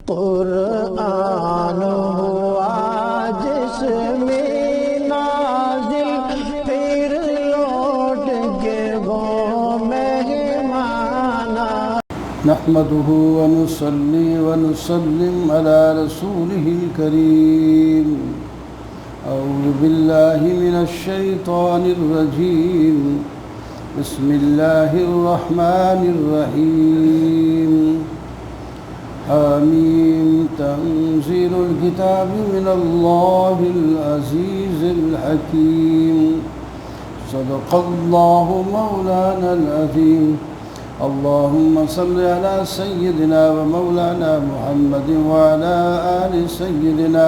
قرآن ہوا جس میں نازل پھر لوٹ کے وہ مہمان نحمده ونصلي ونسلم على رسوله الكريم أعوذ بالله من الشيطان الرجيم بسم الله الرحمن الرحيم حميم تنزيل الكتاب من الله العزيز الحكيم صدق الله مولانا العظيم اللهم صل على سيدنا ومولانا محمد وعلى آل سيدنا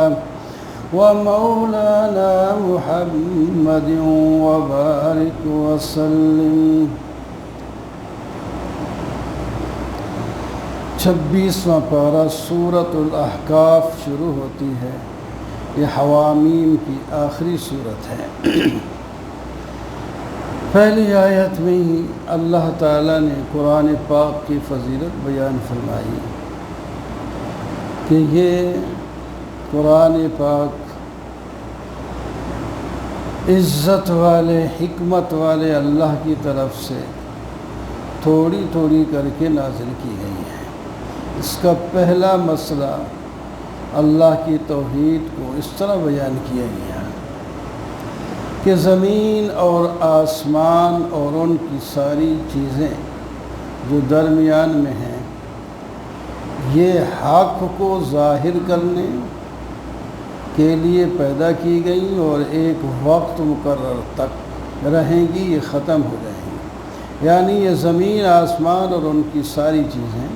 ومولانا محمد وبارك وسلم 26واں پارہ سورۃ الاحقاف شروع ہوتی ہے۔ یہ حوامیم کی آخری صورت ہے۔ پہلی آیت میں ہی اللہ تعالیٰ نے قرآن پاک کی فضیلت بیان فرمائی کہ یہ قرآن پاک عزت والے حکمت والے اللہ کی طرف سے تھوڑی تھوڑی کر کے نازل کی گئی ہے۔ اس کا پہلا مسئلہ اللہ کی توحید کو اس طرح بیان کیا گیا کہ زمین اور آسمان اور ان کی ساری چیزیں جو درمیان میں ہیں یہ حق کو ظاہر کرنے کے لیے پیدا کی گئی اور ایک وقت مقرر تک رہیں گی، یہ ختم ہو جائیں گی۔ یعنی یہ زمین آسمان اور ان کی ساری چیزیں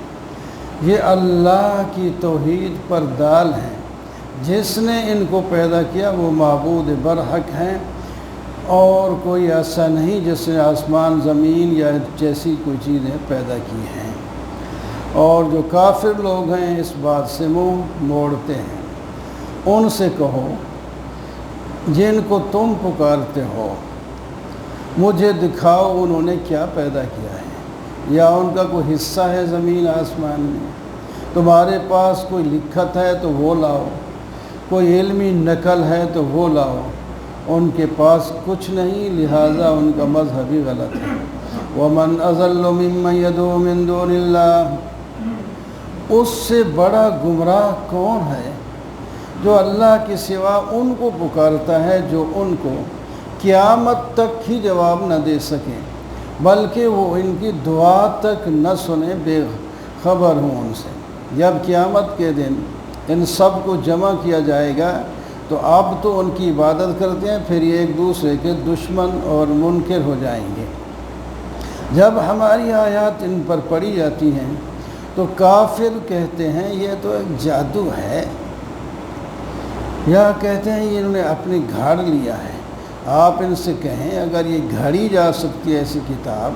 یہ اللہ کی توحید پر دال ہیں۔ جس نے ان کو پیدا کیا وہ معبود برحق ہیں، اور کوئی ایسا نہیں جس نے آسمان زمین یا جیسی کوئی چیزیں پیدا کی ہیں۔ اور جو کافر لوگ ہیں اس بات سے منہ موڑتے ہیں، ان سے کہو جن کو تم پکارتے ہو مجھے دکھاؤ انہوں نے کیا پیدا کیا ہے، یا ان کا کوئی حصہ ہے زمین آسمان میں، تمہارے پاس کوئی لکھت ہے تو وہ لاؤ، کوئی علمی نقل ہے تو وہ لاؤ۔ ان کے پاس کچھ نہیں، لہٰذا ان کا مذہب ہی غلط ہے۔ وَمَنْ أَضَلُّ مِمَّنْ يَدْعُو مِنْ دُونِ اللَّهِ، اس سے بڑا گمراہ کون ہے جو اللہ کے سوا ان کو پکارتا ہے جو ان کو قیامت تک ہی جواب نہ دے سکیں، بلکہ وہ ان کی دعا تک نہ سنیں، بے خبر ہوں ان سے۔ جب قیامت کے دن ان سب کو جمع کیا جائے گا تو اب تو ان کی عبادت کرتے ہیں، پھر یہ ایک دوسرے کے دشمن اور منکر ہو جائیں گے۔ جب ہماری آیات ان پر پڑھی جاتی ہیں تو کافر کہتے ہیں یہ تو ایک جادو ہے، یا کہتے ہیں یہ انہوں نے اپنی گھاڑ لیا ہے۔ آپ ان سے کہیں اگر یہ گھڑی جا سکتی ہے ایسی کتاب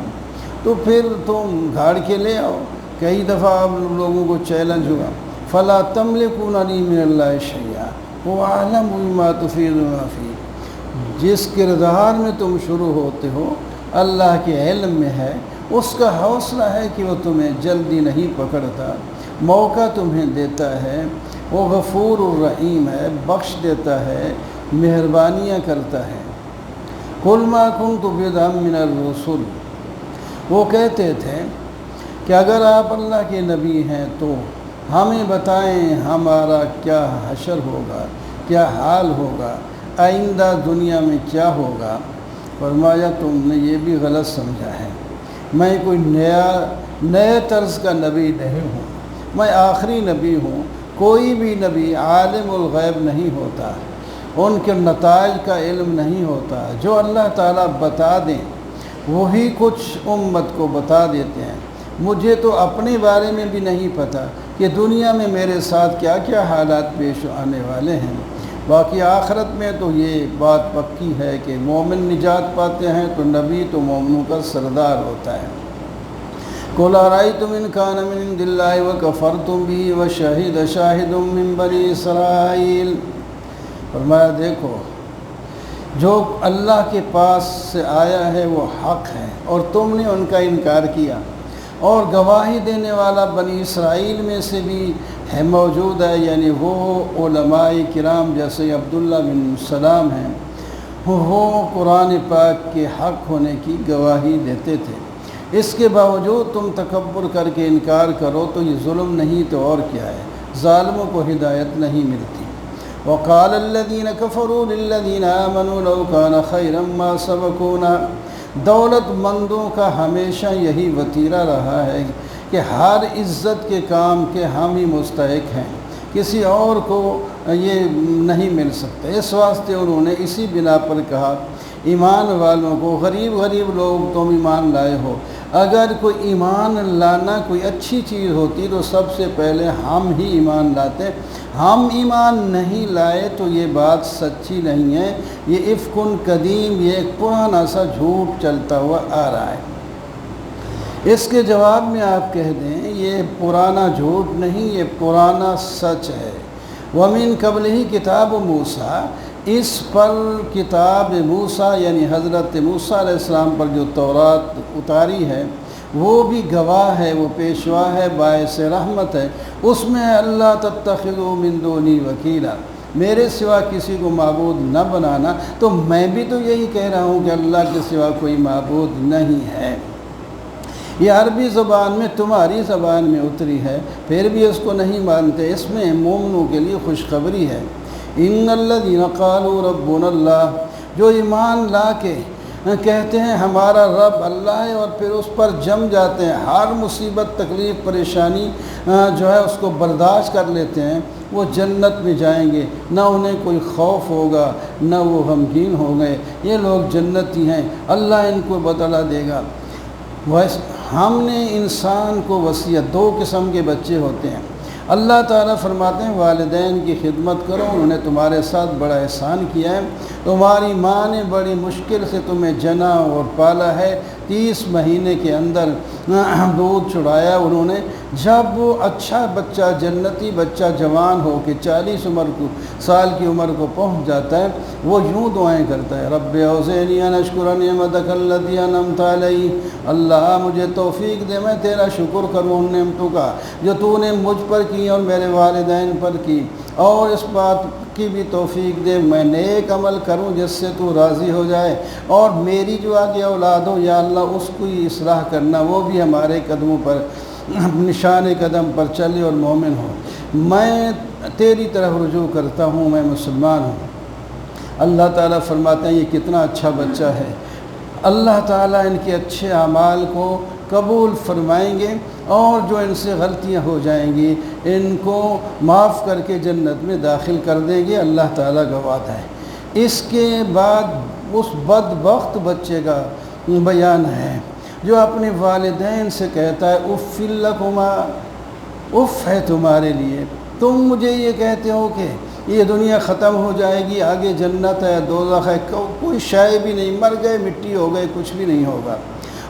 تو پھر تم گھاڑ کے لے آؤ۔ کئی دفعہ آپ لوگوں کو چیلنج ہوا، فَلَا تَمْلِكُونَ لِي مِنَ اللَّهِ شَيْئًا وَأَعْلَمُ بِمَا تُفِيضُونَ فِيهِ، جس کردار میں تم شروع ہوتے ہو اللہ کے علم میں ہے، اس کا حوصلہ ہے کہ وہ تمہیں جلدی نہیں پکڑتا، موقع تمہیں دیتا ہے، وہ غفور الرحیم ہے، بخش دیتا ہے، مہربانیاں کرتا ہے۔ قُلْ مَا كُنْتُ بِدْعًا مِنَ الرُّسُلِ، وہ کہتے تھے کہ اگر آپ اللہ کے نبی ہیں تو ہمیں بتائیں ہمارا کیا حشر ہوگا، کیا حال ہوگا، آئندہ دنیا میں کیا ہوگا۔ فرمایا تم نے یہ بھی غلط سمجھا ہے، میں کوئی نئے طرز کا نبی نہیں ہوں، میں آخری نبی ہوں۔ کوئی بھی نبی عالم الغیب نہیں ہوتا، ان کے نتائج کا علم نہیں ہوتا، جو اللہ تعالیٰ بتا دیں وہی کچھ امت کو بتا دیتے ہیں۔ مجھے تو اپنے بارے میں بھی نہیں پتہ کہ دنیا میں میرے ساتھ کیا کیا حالات پیش آنے والے ہیں۔ باقی آخرت میں تو یہ بات پکی ہے کہ مومن نجات پاتے ہیں تو نبی تو مومنوں کا سردار ہوتا ہے۔ قُلْ أَرَأَيْتُمْ إِنْ كَانَ مِنْ عِنْدِ اللَّهِ وَكَفَرْتُمْ بِهِ وَشَهِدَ شَاهِدٌ مِّن بَنِي إِسْرَائِيلَ، فرمایا دیکھو جو اللہ کے پاس سے آیا ہے وہ حق ہے اور تم نے ان کا انکار کیا، اور گواہی دینے والا بنی اسرائیل میں سے بھی ہے موجود ہے، یعنی وہ علماء کرام جیسے عبداللہ بن سلام ہیں، وہ قرآن پاک کے حق ہونے کی گواہی دیتے تھے۔ اس کے باوجود تم تکبر کر کے انکار کرو تو یہ ظلم نہیں تو اور کیا ہے، ظالموں کو ہدایت نہیں ملتی۔ وقال الذين كفروا للذين آمنوا لو كان خيرا ما سبقونا، دولت مندوں کا ہمیشہ یہی وتیرہ رہا ہے کہ ہر عزت کے کام کے ہم ہی مستحق ہیں، کسی اور کو یہ نہیں مل سکتا۔ اس واسطے انہوں نے اسی بنا پر کہا ایمان والوں کو، غریب لوگ تم ایمان لائے ہو، اگر کوئی ایمان لانا کوئی اچھی چیز ہوتی تو سب سے پہلے ہم ہی ایمان لاتے، ہم ایمان نہیں لائے تو یہ بات سچی نہیں ہے، یہ افکن قدیم، یہ ایک پرانا سا جھوٹ چلتا ہوا آ رہا ہے۔ اس کے جواب میں آپ کہہ دیں یہ پرانا جھوٹ نہیں، یہ پرانا سچ ہے۔ وَمِن قَبْلِهِ کتاب موسیٰ، اس پر کتاب موسیٰ یعنی حضرت موسیٰ علیہ السلام پر جو تورات اتاری ہے وہ بھی گواہ ہے، وہ پیشوا ہے، باعث رحمت ہے۔ اس میں اللہ تتخذوا من دونی وکیلا، میرے سوا کسی کو معبود نہ بنانا، تو میں بھی تو یہی کہہ رہا ہوں کہ اللہ کے سوا کوئی معبود نہیں ہے۔ یہ عربی زبان میں تمہاری زبان میں اتری ہے، پھر بھی اس کو نہیں مانتے۔ اس میں مومنوں کے لیے خوشخبری ہے۔ ان الذین قالوا ربنا اللہ، جو ایمان لا کے کہتے ہیں ہمارا رب اللہ ہے اور پھر اس پر جم جاتے ہیں، ہر مصیبت تکلیف پریشانی جو ہے اس کو برداشت کر لیتے ہیں، وہ جنت میں جائیں گے، نہ انہیں کوئی خوف ہوگا نہ وہ غمگین ہوں گے، یہ لوگ جنتی ہیں، اللہ ان کو بدلہ دے گا۔ ہم نے انسان کو وصیت، دو قسم کے بچے ہوتے ہیں۔ اللہ تعالیٰ فرماتے ہیں والدین کی خدمت کرو، انہوں نے تمہارے ساتھ بڑا احسان کیا ہے، تمہاری ماں نے بڑی مشکل سے تمہیں جنا اور پالا ہے، 30 مہینے کے اندر دودھ چڑھایا انہوں نے۔ جب وہ اچھا بچہ، جنتی بچہ جوان ہو کے 40 سال کی عمر کو پہنچ جاتا ہے، وہ یوں دعائیں کرتا ہے، رب اوزعنی ان اشکر نعمتک التی انعمت علی، اللہ مجھے توفیق دے میں تیرا شکر کروں ان نعمتوں کا جو تو نے مجھ پر کی اور میرے والدین پر کی، اور اس بات کی بھی توفیق دے میں نیک عمل کروں جس سے تو راضی ہو جائے، اور میری جو آگے اولاد ہو یا اللہ اس کو ہی اصلاح کرنا، وہ بھی ہمارے قدموں پر نشان قدم پر چلے اور مومن ہو، میں تیری طرف رجوع کرتا ہوں، میں مسلمان ہوں۔ اللہ تعالیٰ فرماتے ہیں یہ کتنا اچھا بچہ ہے، اللہ تعالیٰ ان کے اچھے اعمال کو قبول فرمائیں گے اور جو ان سے غلطیاں ہو جائیں گی ان کو معاف کر کے جنت میں داخل کر دیں گے، اللہ تعالیٰ گواہ ہے۔ اس کے بعد اس بدبخت بچے کا بیان ہے جو اپنے والدین سے کہتا ہے اف لکما، اف ہے تمہارے لیے، تم مجھے یہ کہتے ہو کہ یہ دنیا ختم ہو جائے گی، آگے جنت ہے دوزخ ہے، کوئی شے بھی نہیں، مر گئے مٹی ہو گئے، کچھ بھی نہیں ہوگا۔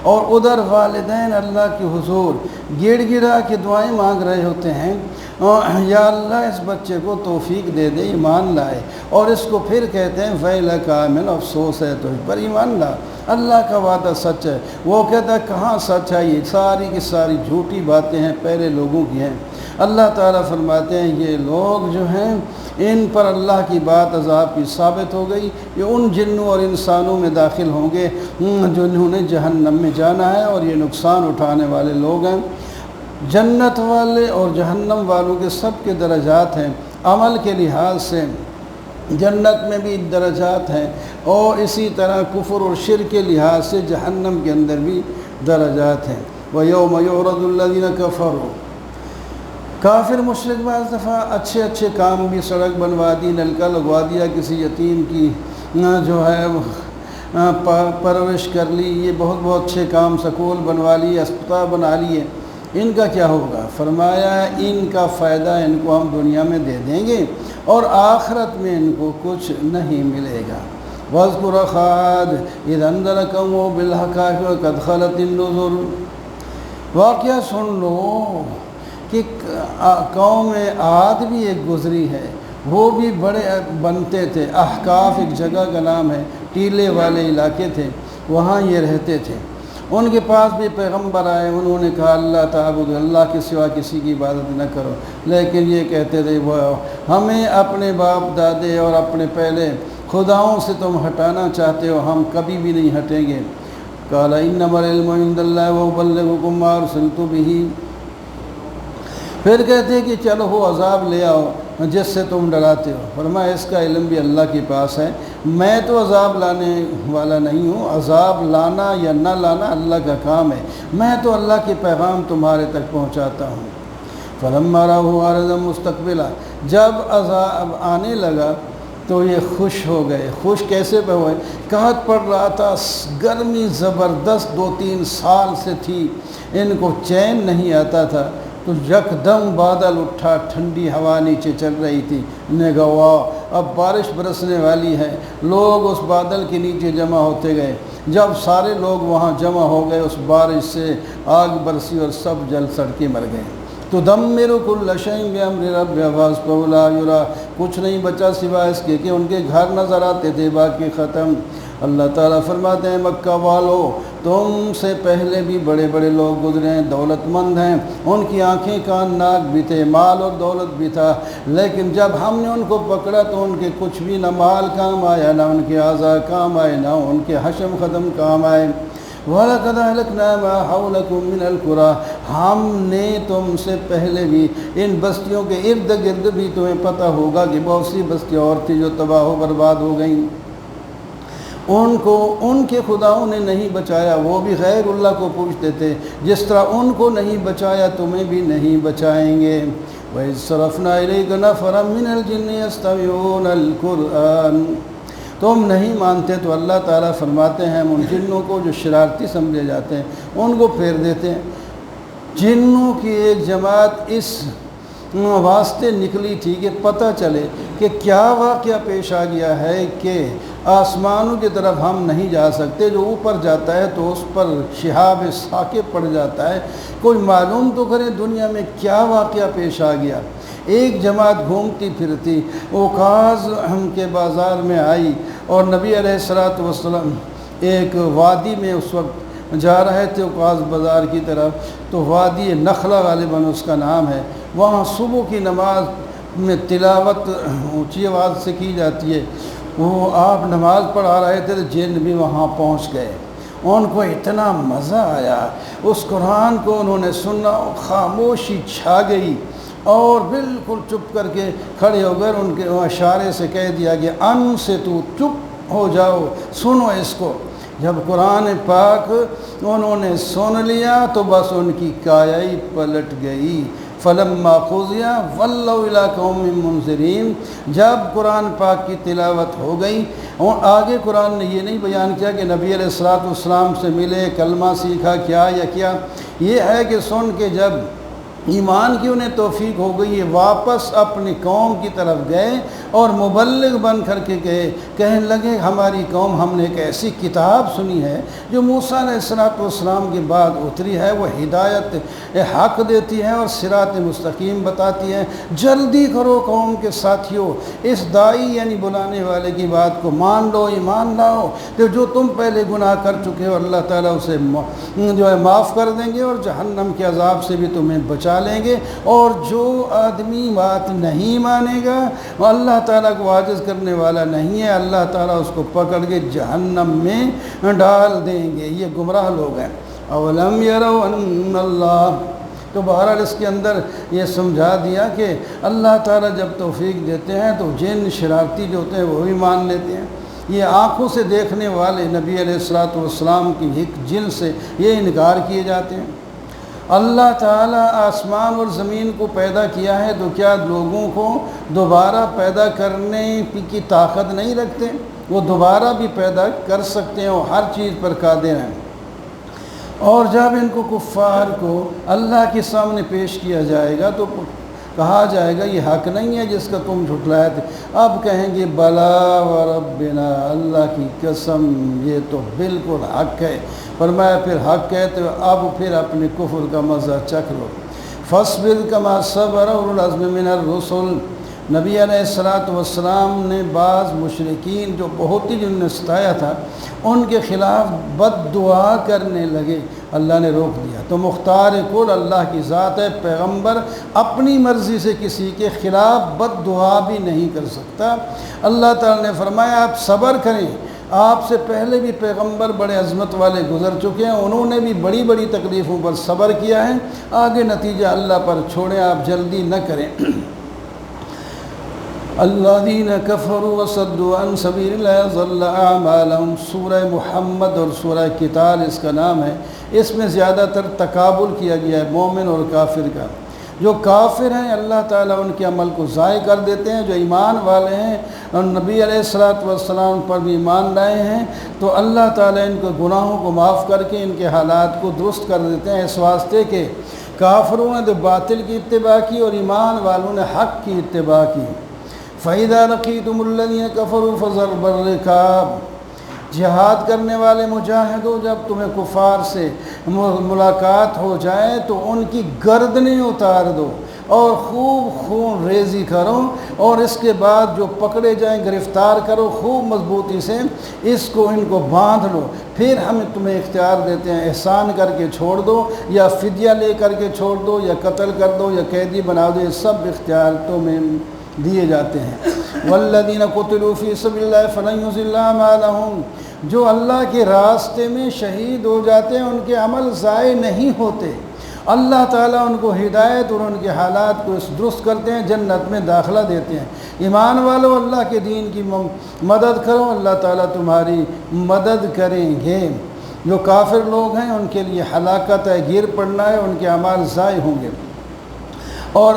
اور ادھر والدین اللہ کے حضور گڑ گڑا کے دعائیں مانگ رہے ہوتے ہیں، یا اللہ اس بچے کو توفیق دے دے ایمان لائے، اور اس کو پھر کہتے ہیں ویلک آمن، افسوس ہے تجھ پر ایمان لا، اللہ کا وعدہ سچ ہے۔ وہ کہتا ہے کہاں سچ ہے، یہ ساری کی ساری جھوٹی باتیں ہیں، پہلے لوگوں کی ہیں۔ اللہ تعالیٰ فرماتے ہیں یہ لوگ جو ہیں ان پر اللہ کی بات عذاب کی ثابت ہو گئی، یہ ان جنوں اور انسانوں میں داخل ہوں گے جو انہوں نے جہنم میں جانا ہے، اور یہ نقصان اٹھانے والے لوگ ہیں۔ جنت والے اور جہنم والوں کے سب کے درجات ہیں، عمل کے لحاظ سے جنت میں بھی درجات ہیں، اور اسی طرح کفر اور شرک کے لحاظ سے جہنم کے اندر بھی درجات ہیں۔ وَيَوْمَ يُعْرَضُ الَّذِينَ كَفَرُوا، کافر مشرک بعض دفعہ اچھے اچھے کام بھی، سڑک بنوا دی، نلکا لگوا دیا، کسی یتیم کی جو ہے پرورش کر لی، یہ بہت اچھے کام، سکول بنوا لی، اسپتال بنا لیے، ان کا کیا ہوگا؟ فرمایا ان کا فائدہ ان کو ہم دنیا میں دے دیں گے اور آخرت میں ان کو کچھ نہیں ملے گا۔ وَاذْكُرْ عَادًا إِذْ أَنذَرَ قَوْمَهُ بِالْأَحْقَافِ وَقَدْ خَلَتِ النُّذُرُ، واقعہ سن لو کہ قوم عاد بھی ایک گزری ہے، وہ بھی بڑے بنتے تھے، احقاف ایک جگہ کا نام ہے، ٹیلے والے علاقے تھے، وہاں یہ رہتے تھے، ان کے پاس بھی پیغمبر آئے، انہوں نے کہا اللہ تعبد، اللہ کے سوا کسی کی عبادت نہ کرو، لیکن یہ کہتے تھے وہ ہمیں اپنے باپ دادے اور اپنے پہلے خداؤں سے تم ہٹانا چاہتے ہو، ہم کبھی بھی نہیں ہٹیں گے۔ قال انما العلم عند اللہ وابلغکم ما ارسلت بہ، پھر کہتے ہیں کہ چلو وہ عذاب لے آؤ جس سے تم ڈراتے ہو۔ فرمایا اس کا علم بھی اللہ کے پاس ہے، میں تو عذاب لانے والا نہیں ہوں، عذاب لانا یا نہ لانا اللہ کا کام ہے، میں تو اللہ کے پیغام تمہارے تک پہنچاتا ہوں۔ فلما رأوه عارضا مستقبلا، جب عذاب آنے لگا تو یہ خوش ہو گئے۔ خوش کیسے پہ ہوئے؟ قحط پڑ رہا تھا، گرمی زبردست 2-3 سال سے تھی، ان کو چین نہیں آتا تھا، تو یکدم بادل اٹھا، ٹھنڈی ہوا نیچے چل رہی تھی، نے کہا واہ اب بارش برسنے والی ہے۔ لوگ اس بادل کے نیچے جمع ہوتے گئے، جب سارے لوگ وہاں جمع ہو گئے اس بارش سے آگ برسی اور سب جل سڑ کے مر گئے۔ تدمر کل شیء بامر ربها فاصبحوا لا یری، کچھ نہیں بچا سوائے اس کے کہ ان کے گھر نظر آتے تھے، باقی ختم۔ اللہ تعالیٰ فرماتے ہیں مکہ والو، تم سے پہلے بھی بڑے بڑے لوگ گزرے ہیں، دولت مند ہیں، ان کی آنکھیں کان ناک بھی تھے، مال اور دولت بھی تھا، لیکن جب ہم نے ان کو پکڑا تو ان کے کچھ بھی نہ مال کام آیا، نہ ان کے اعضاء کام آئے، نہ ان کے حشم ختم کام آئے۔ وَلَقَدْ أَهْلَكْنَا مَا حَوْلَكُم مِّنَ الْقُرَىٰ، ہم نے تم سے پہلے بھی ان بستیوں کے ارد گرد بھی تمہیں پتہ ہوگا کہ بہت سی بستیاں اور تھی جو تباہ و برباد ہو گئیں، ان کو ان کے خداؤں نے نہیں بچایا، وہ بھی غیر اللہ کو پوچھتے تھے، جس طرح ان کو نہیں بچایا تمہیں بھی نہیں بچائیں گے۔ وَإِذْ صَرَفْنَا إِلَيْكَ نَفَرًا مِّنَ الْجِنِّ يَسْتَمِعُونَ الْقُرْآنَ، تم نہیں مانتے تو اللہ تعالیٰ فرماتے ہیں ہم ان جنوں کو جو شرارتی سمجھے جاتے ہیں ان کو پھیر دیتے ہیں۔ جنوں کی ایک جماعت اس واسطے نکلی تھی کہ پتہ چلے کہ کیا واقعہ پیش آ گیا ہے کہ آسمانوں کی طرف ہم نہیں جا سکتے، جو اوپر جاتا ہے تو اس پر شہاب ثاقب پڑ جاتا ہے، کوئی معلوم تو کرے دنیا میں کیا واقعہ پیش آ گیا۔ ایک جماعت گھومتی پھرتی اوقاز کے بازار میں آئی اور نبی علیہ الصلوۃ والسلام ایک وادی میں اس وقت جا رہے تھے اوقاز بازار کی طرف، تو وادی نخلا غالباً اس کا نام ہے، وہاں صبح کی نماز میں تلاوت اونچی آواز سے کی جاتی ہے، وہ آپ نماز پڑھا رہے تھے تو جن بھی وہاں پہنچ گئے، ان کو اتنا مزہ آیا اس قرآن کو انہوں نے سنا، خاموشی چھا گئی اور بالکل چپ کر کے کھڑے ہو گئے، ان کے اشارے سے کہہ دیا کہ ان سے تو چپ ہو جاؤ، سنو اس کو۔ جب قرآن پاک انہوں نے سن لیا تو بس ان کی کایا ہی پلٹ گئی۔ فلما قضی ولوا الی قوم منذرین، جب قرآن پاک کی تلاوت ہو گئی اور آگے قرآن نے یہ نہیں بیان کیا کہ نبی علیہ الصلوۃ والسلام سے ملے، کلمہ سیکھا کیا، یہ ہے کہ سن کے جب ایمان کی انہیں توفیق ہو گئی، یہ واپس اپنی قوم کی طرف گئے اور مبلغ بن کر کے گئے، کہنے لگے ہماری قوم ہم نے ایک ایسی کتاب سنی ہے جو موسیٰ علیہ السلام کے بعد اتری ہے، وہ ہدایت حق دیتی ہے اور صراط مستقیم بتاتی ہے، جلدی کرو قوم کے ساتھیوں، اس داعی یعنی بلانے والے کی بات کو مان لو، ایمان لاؤ، تو جو تم پہلے گناہ کر چکے ہو اللہ تعالیٰ اسے جو ہے معاف کر دیں گے اور جہنم کے عذاب سے بھی تمہیں بچا لیں گے، اور جو آدمی بات نہیں مانے گا وہ اللہ تعالیٰ کو عاجز کرنے والا نہیں ہے، اللہ تعالیٰ اس کو پکڑ کے جہنم میں ڈال دیں گے، یہ گمراہ لوگ ہیں۔ اولم یروا ان اللہ، تو بہرحال اس کے اندر یہ سمجھا دیا کہ اللہ تعالیٰ جب توفیق دیتے ہیں تو جن شرارتی جو ہوتے ہیں وہ بھی مان لیتے ہیں۔ یہ آنکھوں سے دیکھنے والے نبی علیہ الصلوۃ والسلام کی ایک جن سے یہ انکار کیے جاتے ہیں۔ اللہ تعالیٰ آسمان اور زمین کو پیدا کیا ہے تو کیا لوگوں کو دوبارہ پیدا کرنے کی طاقت نہیں رکھتے؟ وہ دوبارہ بھی پیدا کر سکتے ہیں، وہ ہر چیز پر قادر ہیں۔ اور جب ان کو کفار کو اللہ کے سامنے پیش کیا جائے گا تو کہا جائے گا یہ حق نہیں ہے جس کا تم جھٹلائے تھے، اب کہیں گے بلا وربنا، اللہ کی قسم یہ تو بالکل حق ہے۔ فرمایا پھر حق کہتے ہو اب پھر اپنے کفر کا مزہ چکھ لو۔ فاصبر کما صبر اولو العزم من الرسل، نبی علیہ الصلوۃ والسلام نے بعض مشرکین جو بہت ہی جن نے ستایا تھا ان کے خلاف بد دعا کرنے لگے، اللہ نے روک دیا۔ تو مختار کل اللہ کی ذات ہے، پیغمبر اپنی مرضی سے کسی کے خلاف بد دعا بھی نہیں کر سکتا۔ اللہ تعالیٰ نے فرمایا آپ صبر کریں، آپ سے پہلے بھی پیغمبر بڑے عظمت والے گزر چکے ہیں، انہوں نے بھی بڑی بڑی تکلیفوں پر صبر کیا ہے، آگے نتیجہ اللہ پر چھوڑیں، آپ جلدی نہ کریں۔ الذین کفروا وصدوا عن سبیل اللہ ضل اعمالہم، سورہ محمد اور سورہ قتال اس کا نام ہے۔ اس میں زیادہ تر تقابل کیا گیا ہے مومن اور کافر کا۔ جو کافر ہیں اللہ تعالیٰ ان کے عمل کو ضائع کر دیتے ہیں، جو ایمان والے ہیں اور نبی علیہ الصلوۃ والسلام پر بھی ایمان لائے ہیں تو اللہ تعالیٰ ان کے گناہوں کو معاف کر کے ان کے حالات کو درست کر دیتے ہیں، اس واسطے کہ کافروں نے تو باطل کی اتباع کی اور ایمان والوں نے حق کی اتباع کی۔ فَإِذَا لَقِيتُمُ الَّذِينَ كَفَرُوا فَضَرْبَ الرِّقَابِ، جہاد کرنے والے مجاہدوں جب تمہیں کفار سے ملاقات ہو جائے تو ان کی گردنیں اتار دو اور خوب خون ریزی کرو، اور اس کے بعد جو پکڑے جائیں گرفتار کرو خوب مضبوطی سے، اس کو ان کو باندھ لو، پھر ہم تمہیں اختیار دیتے ہیں احسان کر کے چھوڑ دو یا فدیہ لے کر کے چھوڑ دو یا قتل کر دو یا قیدی بنا دو، یہ سب اختیار تمہیں دیے جاتے ہیں۔ والذین قتلوا فی سبیل اللہ فلن یضل اعمالہم، جو اللہ کے راستے میں شہید ہو جاتے ہیں ان کے عمل ضائع نہیں ہوتے، اللہ تعالیٰ ان کو ہدایت اور ان کے حالات کو درست کرتے ہیں، جنت میں داخلہ دیتے ہیں۔ ایمان والو اللہ کے دین کی مدد کرو، اللہ تعالیٰ تمہاری مدد کریں گے۔ جو کافر لوگ ہیں ان کے لیے ہلاکت ہے، گر پڑنا ہے، ان کے اعمال ضائع ہوں گے۔ اور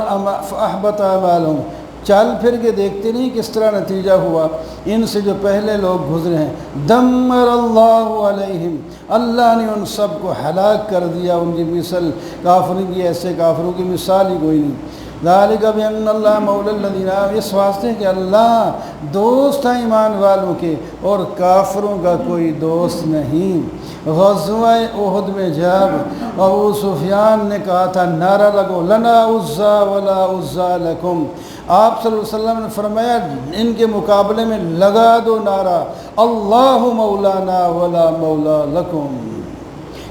فاحبط اعمالہم، چل پھر کے دیکھتے نہیں کس طرح نتیجہ ہوا ان سے جو پہلے لوگ گزرے ہیں۔ دمر اللہ علیہم، اللہ نے ان سب کو ہلاک کر دیا، ان کی مثل کافروں کی ایسے کافروں کی مثال ہی کوئی نہیں۔ ذالک بان اللہ مولی الذین آمنوا، اس واسطے کہ اللہ دوست ہے ایمان والوں کے اور کافروں کا کوئی دوست نہیں۔ غزوہ احد میں جب ابو سفیان نے کہا تھا نعرہ لگو لنا عزا ولا عزا لکم، آپ صلی اللہ علیہ وسلم نے فرمایا ان کے مقابلے میں لگا دو نعرہ اللہ مولانا ولا مولا لکم،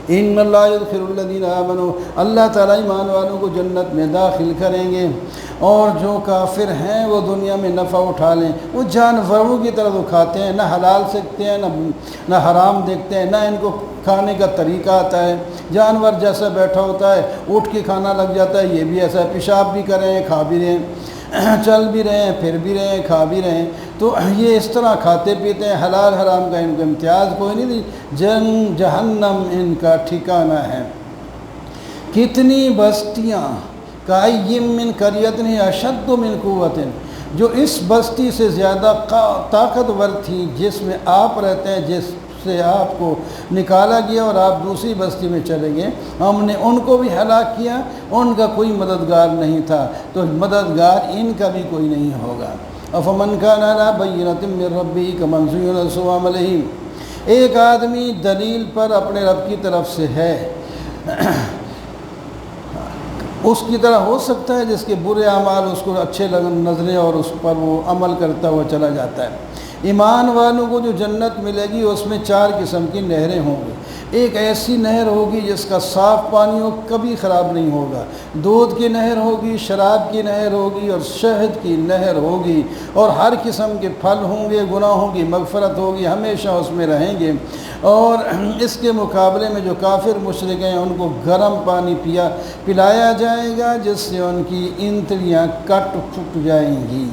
ان اللہ یدخل الذین آمنوا، اللہ تعالیٰ ایمان والوں کو جنت میں داخل کریں گے، اور جو کافر ہیں وہ دنیا میں نفع اٹھا لیں، وہ جانوروں کی طرح تو کھاتے ہیں، نہ حلال سیکھتے ہیں نہ حرام دیکھتے ہیں، نہ ان کو کھانے کا طریقہ آتا ہے۔ جانور جیسا بیٹھا ہوتا ہے اٹھ کے کھانا لگ جاتا ہے، یہ بھی ایسا ہے، پیشاب بھی کر رہے ہیں کھا بھی رہے ہیں، چل بھی رہے ہیں پھر بھی رہے ہیں کھا بھی رہے ہیں، تو یہ اس طرح کھاتے پیتے ہیں، حلال حرام کا ان کو امتیاز کوئی نہیں، جہنم ان کا ٹھکانہ ہے۔ کتنی بستیاں کائیم من قریۃ اشد من قوۃ، جو اس بستی سے زیادہ طاقتور تھی جس میں آپ رہتے ہیں، جس سے آپ کو نکالا گیا اور آپ دوسری بستی میں چلے گئے، ہم نے ان کو بھی ہلاک کیا، ان کا کوئی مددگار نہیں تھا، تو مددگار ان کا بھی کوئی نہیں ہوگا۔ افمن کان علی بینۃ من ربہ کمن زین سوء عملہ، ایک آدمی دلیل پر اپنے رب کی طرف سے ہے، اس کی طرح ہو سکتا ہے جس کے برے اعمال اس کو اچھے نظریں اور اس پر وہ عمل کرتا ہوا چلا جاتا ہے۔ ایمان والوں کو جو جنت ملے گی اس میں 4 قسم کی نہریں ہوں گی۔ ایک ایسی نہر ہوگی جس کا صاف پانی ہو، کبھی خراب نہیں ہوگا، دودھ کی نہر ہوگی، شراب کی نہر ہوگی اور شہد کی نہر ہوگی، اور ہر قسم کے پھل ہوں گے، گناہوں کی مغفرت ہوگی، ہمیشہ اس میں رہیں گے۔ اور اس کے مقابلے میں جو کافر مشرک ہیں ان کو گرم پانی پلایا جائے گا جس سے ان کی انتڑیاں کٹ پھٹ جائیں گی۔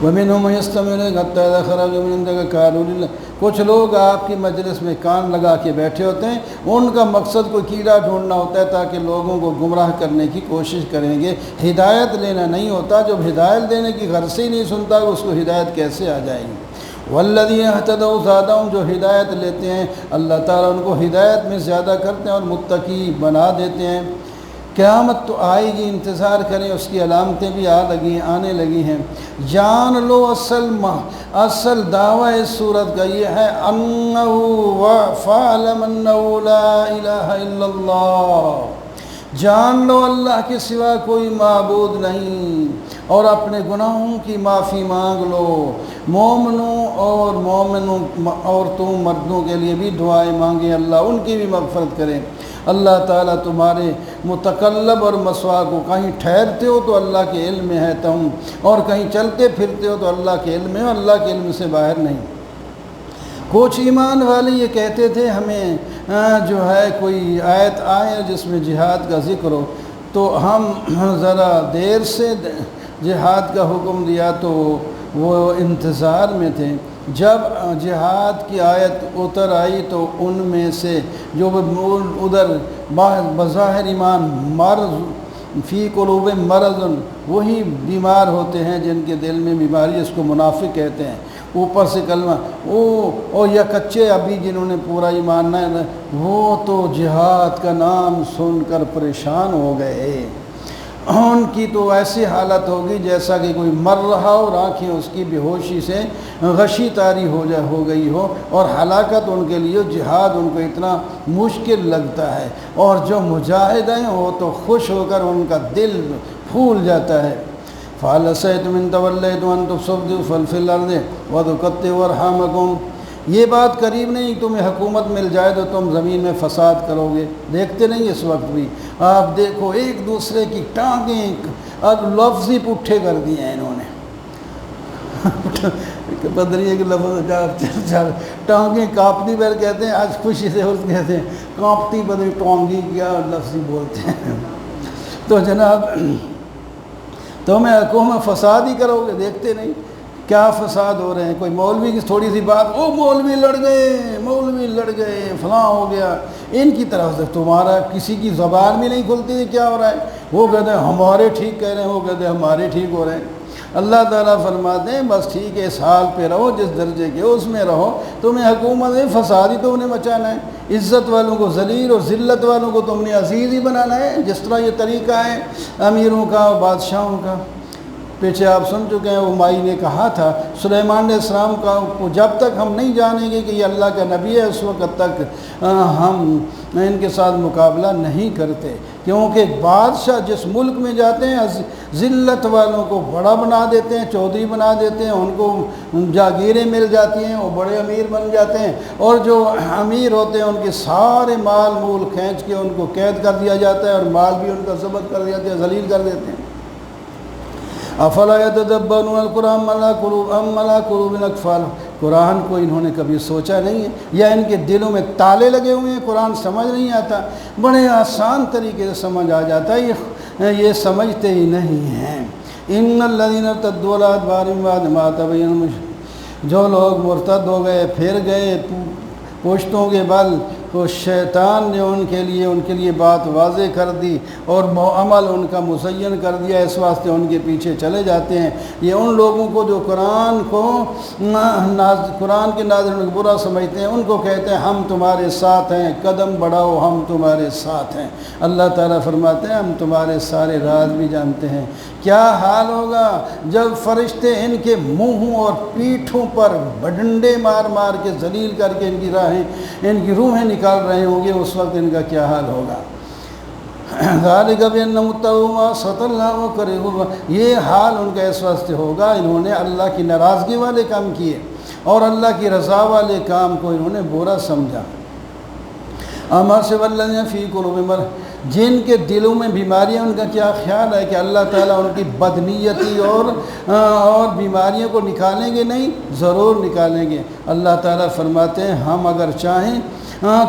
وَمِنْهُمْ يَسْتَمِعُونَ حَتَّىٰ إِذَا خَرَجُوا مِنْ عِنْدِكَ قَالُوا لِلَّذِينَ، کچھ لوگ آپ کی مجلس میں کان لگا کے بیٹھے ہوتے ہیں، ان کا مقصد کوئی کیڑا ڈھونڈنا ہوتا ہے تاکہ لوگوں کو گمراہ کرنے کی کوشش کریں گے، ہدایت لینا نہیں ہوتا۔ جب ہدایت دینے کی غرض سے ہی نہیں سنتا اس کو ہدایت کیسے آ جائے گی؟ والذین اہتدوا زادہم، جو ہدایت لیتے ہیں اللہ تعالیٰ ان کو ہدایت میں زیادہ کرتے ہیں اور متقی بنا دیتے ہیں۔ قیامت تو آئے گی، انتظار کریں، اس کی علامتیں بھی آنے لگی ہیں۔ جان لو اصل دعویٰ اس صورت کا یہ ہے فَاعْلَمْ أَنَّهُ لَا إِلَهَ إِلَّا اللَّهُ، جان لو اللہ کے سوا کوئی معبود نہیں، اور اپنے گناہوں کی معافی مانگ لو۔ مومنوں اور عورتوں مردوں کے لیے بھی دعائیں مانگیں، اللہ ان کی بھی مغفرت کریں۔ اللہ تعالیٰ تمہارے متقلب اور مسوا کو، کہیں ٹھہرتے ہو تو اللہ کے علم میں ہے تم، اور کہیں چلتے پھرتے ہو تو اللہ کے علم میں، اللہ کے علم سے باہر نہیں۔ کچھ ایمان والے یہ کہتے تھے ہمیں جو ہے کوئی آیت آئے جس میں جہاد کا ذکر ہو تو ہم ذرا دیر سے جہاد کا حکم دیا تو وہ انتظار میں تھے۔ جب جہاد کی آیت اتر آئی تو ان میں سے جو ادھر بظاہر ایمان مرض فی قلوب مرض، وہی بیمار ہوتے ہیں جن کے دل میں بیماری، اس کو منافق کہتے ہیں۔ اوپر سے کلمہ اور یا کچے ابھی جنہوں نے پورا ایمان نہ، وہ تو جہاد کا نام سن کر پریشان ہو گئے۔ ان کی تو ایسی حالت ہوگی جیسا کہ کوئی مر رہا ہو اور آنکھیں اس کی بے ہوشی سے غشی طاری ہو گئی ہو، اور ہلاکت ان کے لیے، جہاد ان کو اتنا مشکل لگتا ہے، اور جو مجاہد ہیں وہ تو خوش ہو کر ان کا دل پھول جاتا ہے۔ فَهَلْ عَسَيْتُمْ إِن تَوَلَّيْتُمْ أَن تُفْسِدُوا فِي الْأَرْضِ وَتُقَطِّعُوا أَرْحَامَكُمْ۔ یہ بات قریب نہیں تمہیں حکومت مل جائے تو تم زمین میں فساد کرو گے۔ دیکھتے نہیں اس وقت بھی آپ دیکھو ایک دوسرے کی ٹانگیں اب لفظ ہی پٹھے کر دیے ہیں انہوں نے۔ بدریے کے لفظ ٹانگیں کانپتی پر کہتے ہیں، آج خوشی سے اس کہتے ہیں کانپتی بدری ٹانگی، کیا لفظ ہی بولتے ہیں۔ تو جناب تمہیں حکومت فساد ہی کرو گے، دیکھتے نہیں کیا فساد ہو رہے ہیں۔ کوئی مولوی کی تھوڑی سی بات، او مولوی لڑ گئے فلاں ہو گیا، ان کی طرف سے تمہارا کسی کی زبان بھی نہیں کھلتی کیا ہو رہا ہے۔ وہ کہتے ہیں ہمارے ٹھیک کہہ رہے ہیں، وہ کہتے ہیں ہمارے ٹھیک ہو رہے ہیں۔ اللہ تعالیٰ فرماتے ہیں بس ٹھیک ہے، اس حال پہ رہو جس درجے کے اس میں رہو، تمہیں حکومت ہے فساد ہی تو انہیں مچانا ہے۔ عزت والوں کو ذلیل اور ذلت والوں کو تم نے عزیز ہی بنانا ہے، جس طرح یہ طریقہ ہے امیروں کا اور بادشاہوں کا۔ پیچھے آپ سن چکے ہیں، مائی نے کہا تھا سلیمان علیہ السلام کا، جب تک ہم نہیں جانیں گے کہ یہ اللہ کا نبی ہے اس وقت تک ہم ان کے ساتھ مقابلہ نہیں کرتے، کیونکہ بادشاہ جس ملک میں جاتے ہیں ذلت والوں کو بڑا بنا دیتے ہیں، چودھری بنا دیتے ہیں، ان کو جاگیریں مل جاتی ہیں، وہ بڑے امیر بن جاتے ہیں، اور جو امیر ہوتے ہیں ان کے سارے مال مول کھینچ کے ان کو قید کر دیا جاتا ہے، اور مال بھی ان کا ضبط کر دیتے ہیں، ذلیل کر دیتے ہیں۔ افلا یتدبرون القرآن ام علی قلوب اقفالها، قرآن کو انہوں نے کبھی سوچا نہیں ہے، یا ان کے دلوں میں تالے لگے ہوئے ہیں، قرآن سمجھ نہیں آتا؟ بڑے آسان طریقے سے سمجھ آ جاتا ہے، یہ سمجھتے ہی نہیں ہیں۔ ان الذین ارتدوا علی ادبارہم بعد ما تبین، جو لوگ مرتد ہو گئے، پھر گئے پشتوں کے بل، تو شیطان نے ان کے لیے بات واضح کر دی اور عمل ان کا مزین کر دیا، اس واسطے ان کے پیچھے چلے جاتے ہیں۔ یہ ان لوگوں کو جو قرآن کے ناظرین کو برا سمجھتے ہیں، ان کو کہتے ہیں ہم تمہارے ساتھ ہیں، قدم بڑھاؤ ہم تمہارے ساتھ ہیں۔ اللہ تعالیٰ فرماتے ہیں ہم تمہارے سارے راز بھی جانتے ہیں۔ کیا حال ہوگا جب فرشتے ان کے منہوں اور پیٹھوں پر ڈنڈے مار مار کے ذلیل کر کے ان کی روحیں نکال رہے ہوں گے، اس وقت ان کا کیا حال ہوگا۔ ذالک بأنہم اتبعوا ما اسخط اللہ وکرہوا، یہ حال ان کا اس واسطے ہوگا انہوں نے اللہ کی ناراضگی والے کام کیے اور اللہ کی رضا والے کام کو انہوں نے برا سمجھا۔ اما سے والذین فی قلوبہم مرض، جن کے دلوں میں بیماریاں، ان کا کیا خیال ہے کہ اللہ تعالیٰ ان کی بدنیتی اور بیماریوں کو نکالیں گے؟ نہیں، ضرور نکالیں گے۔ اللہ تعالیٰ فرماتے ہیں ہم اگر چاہیں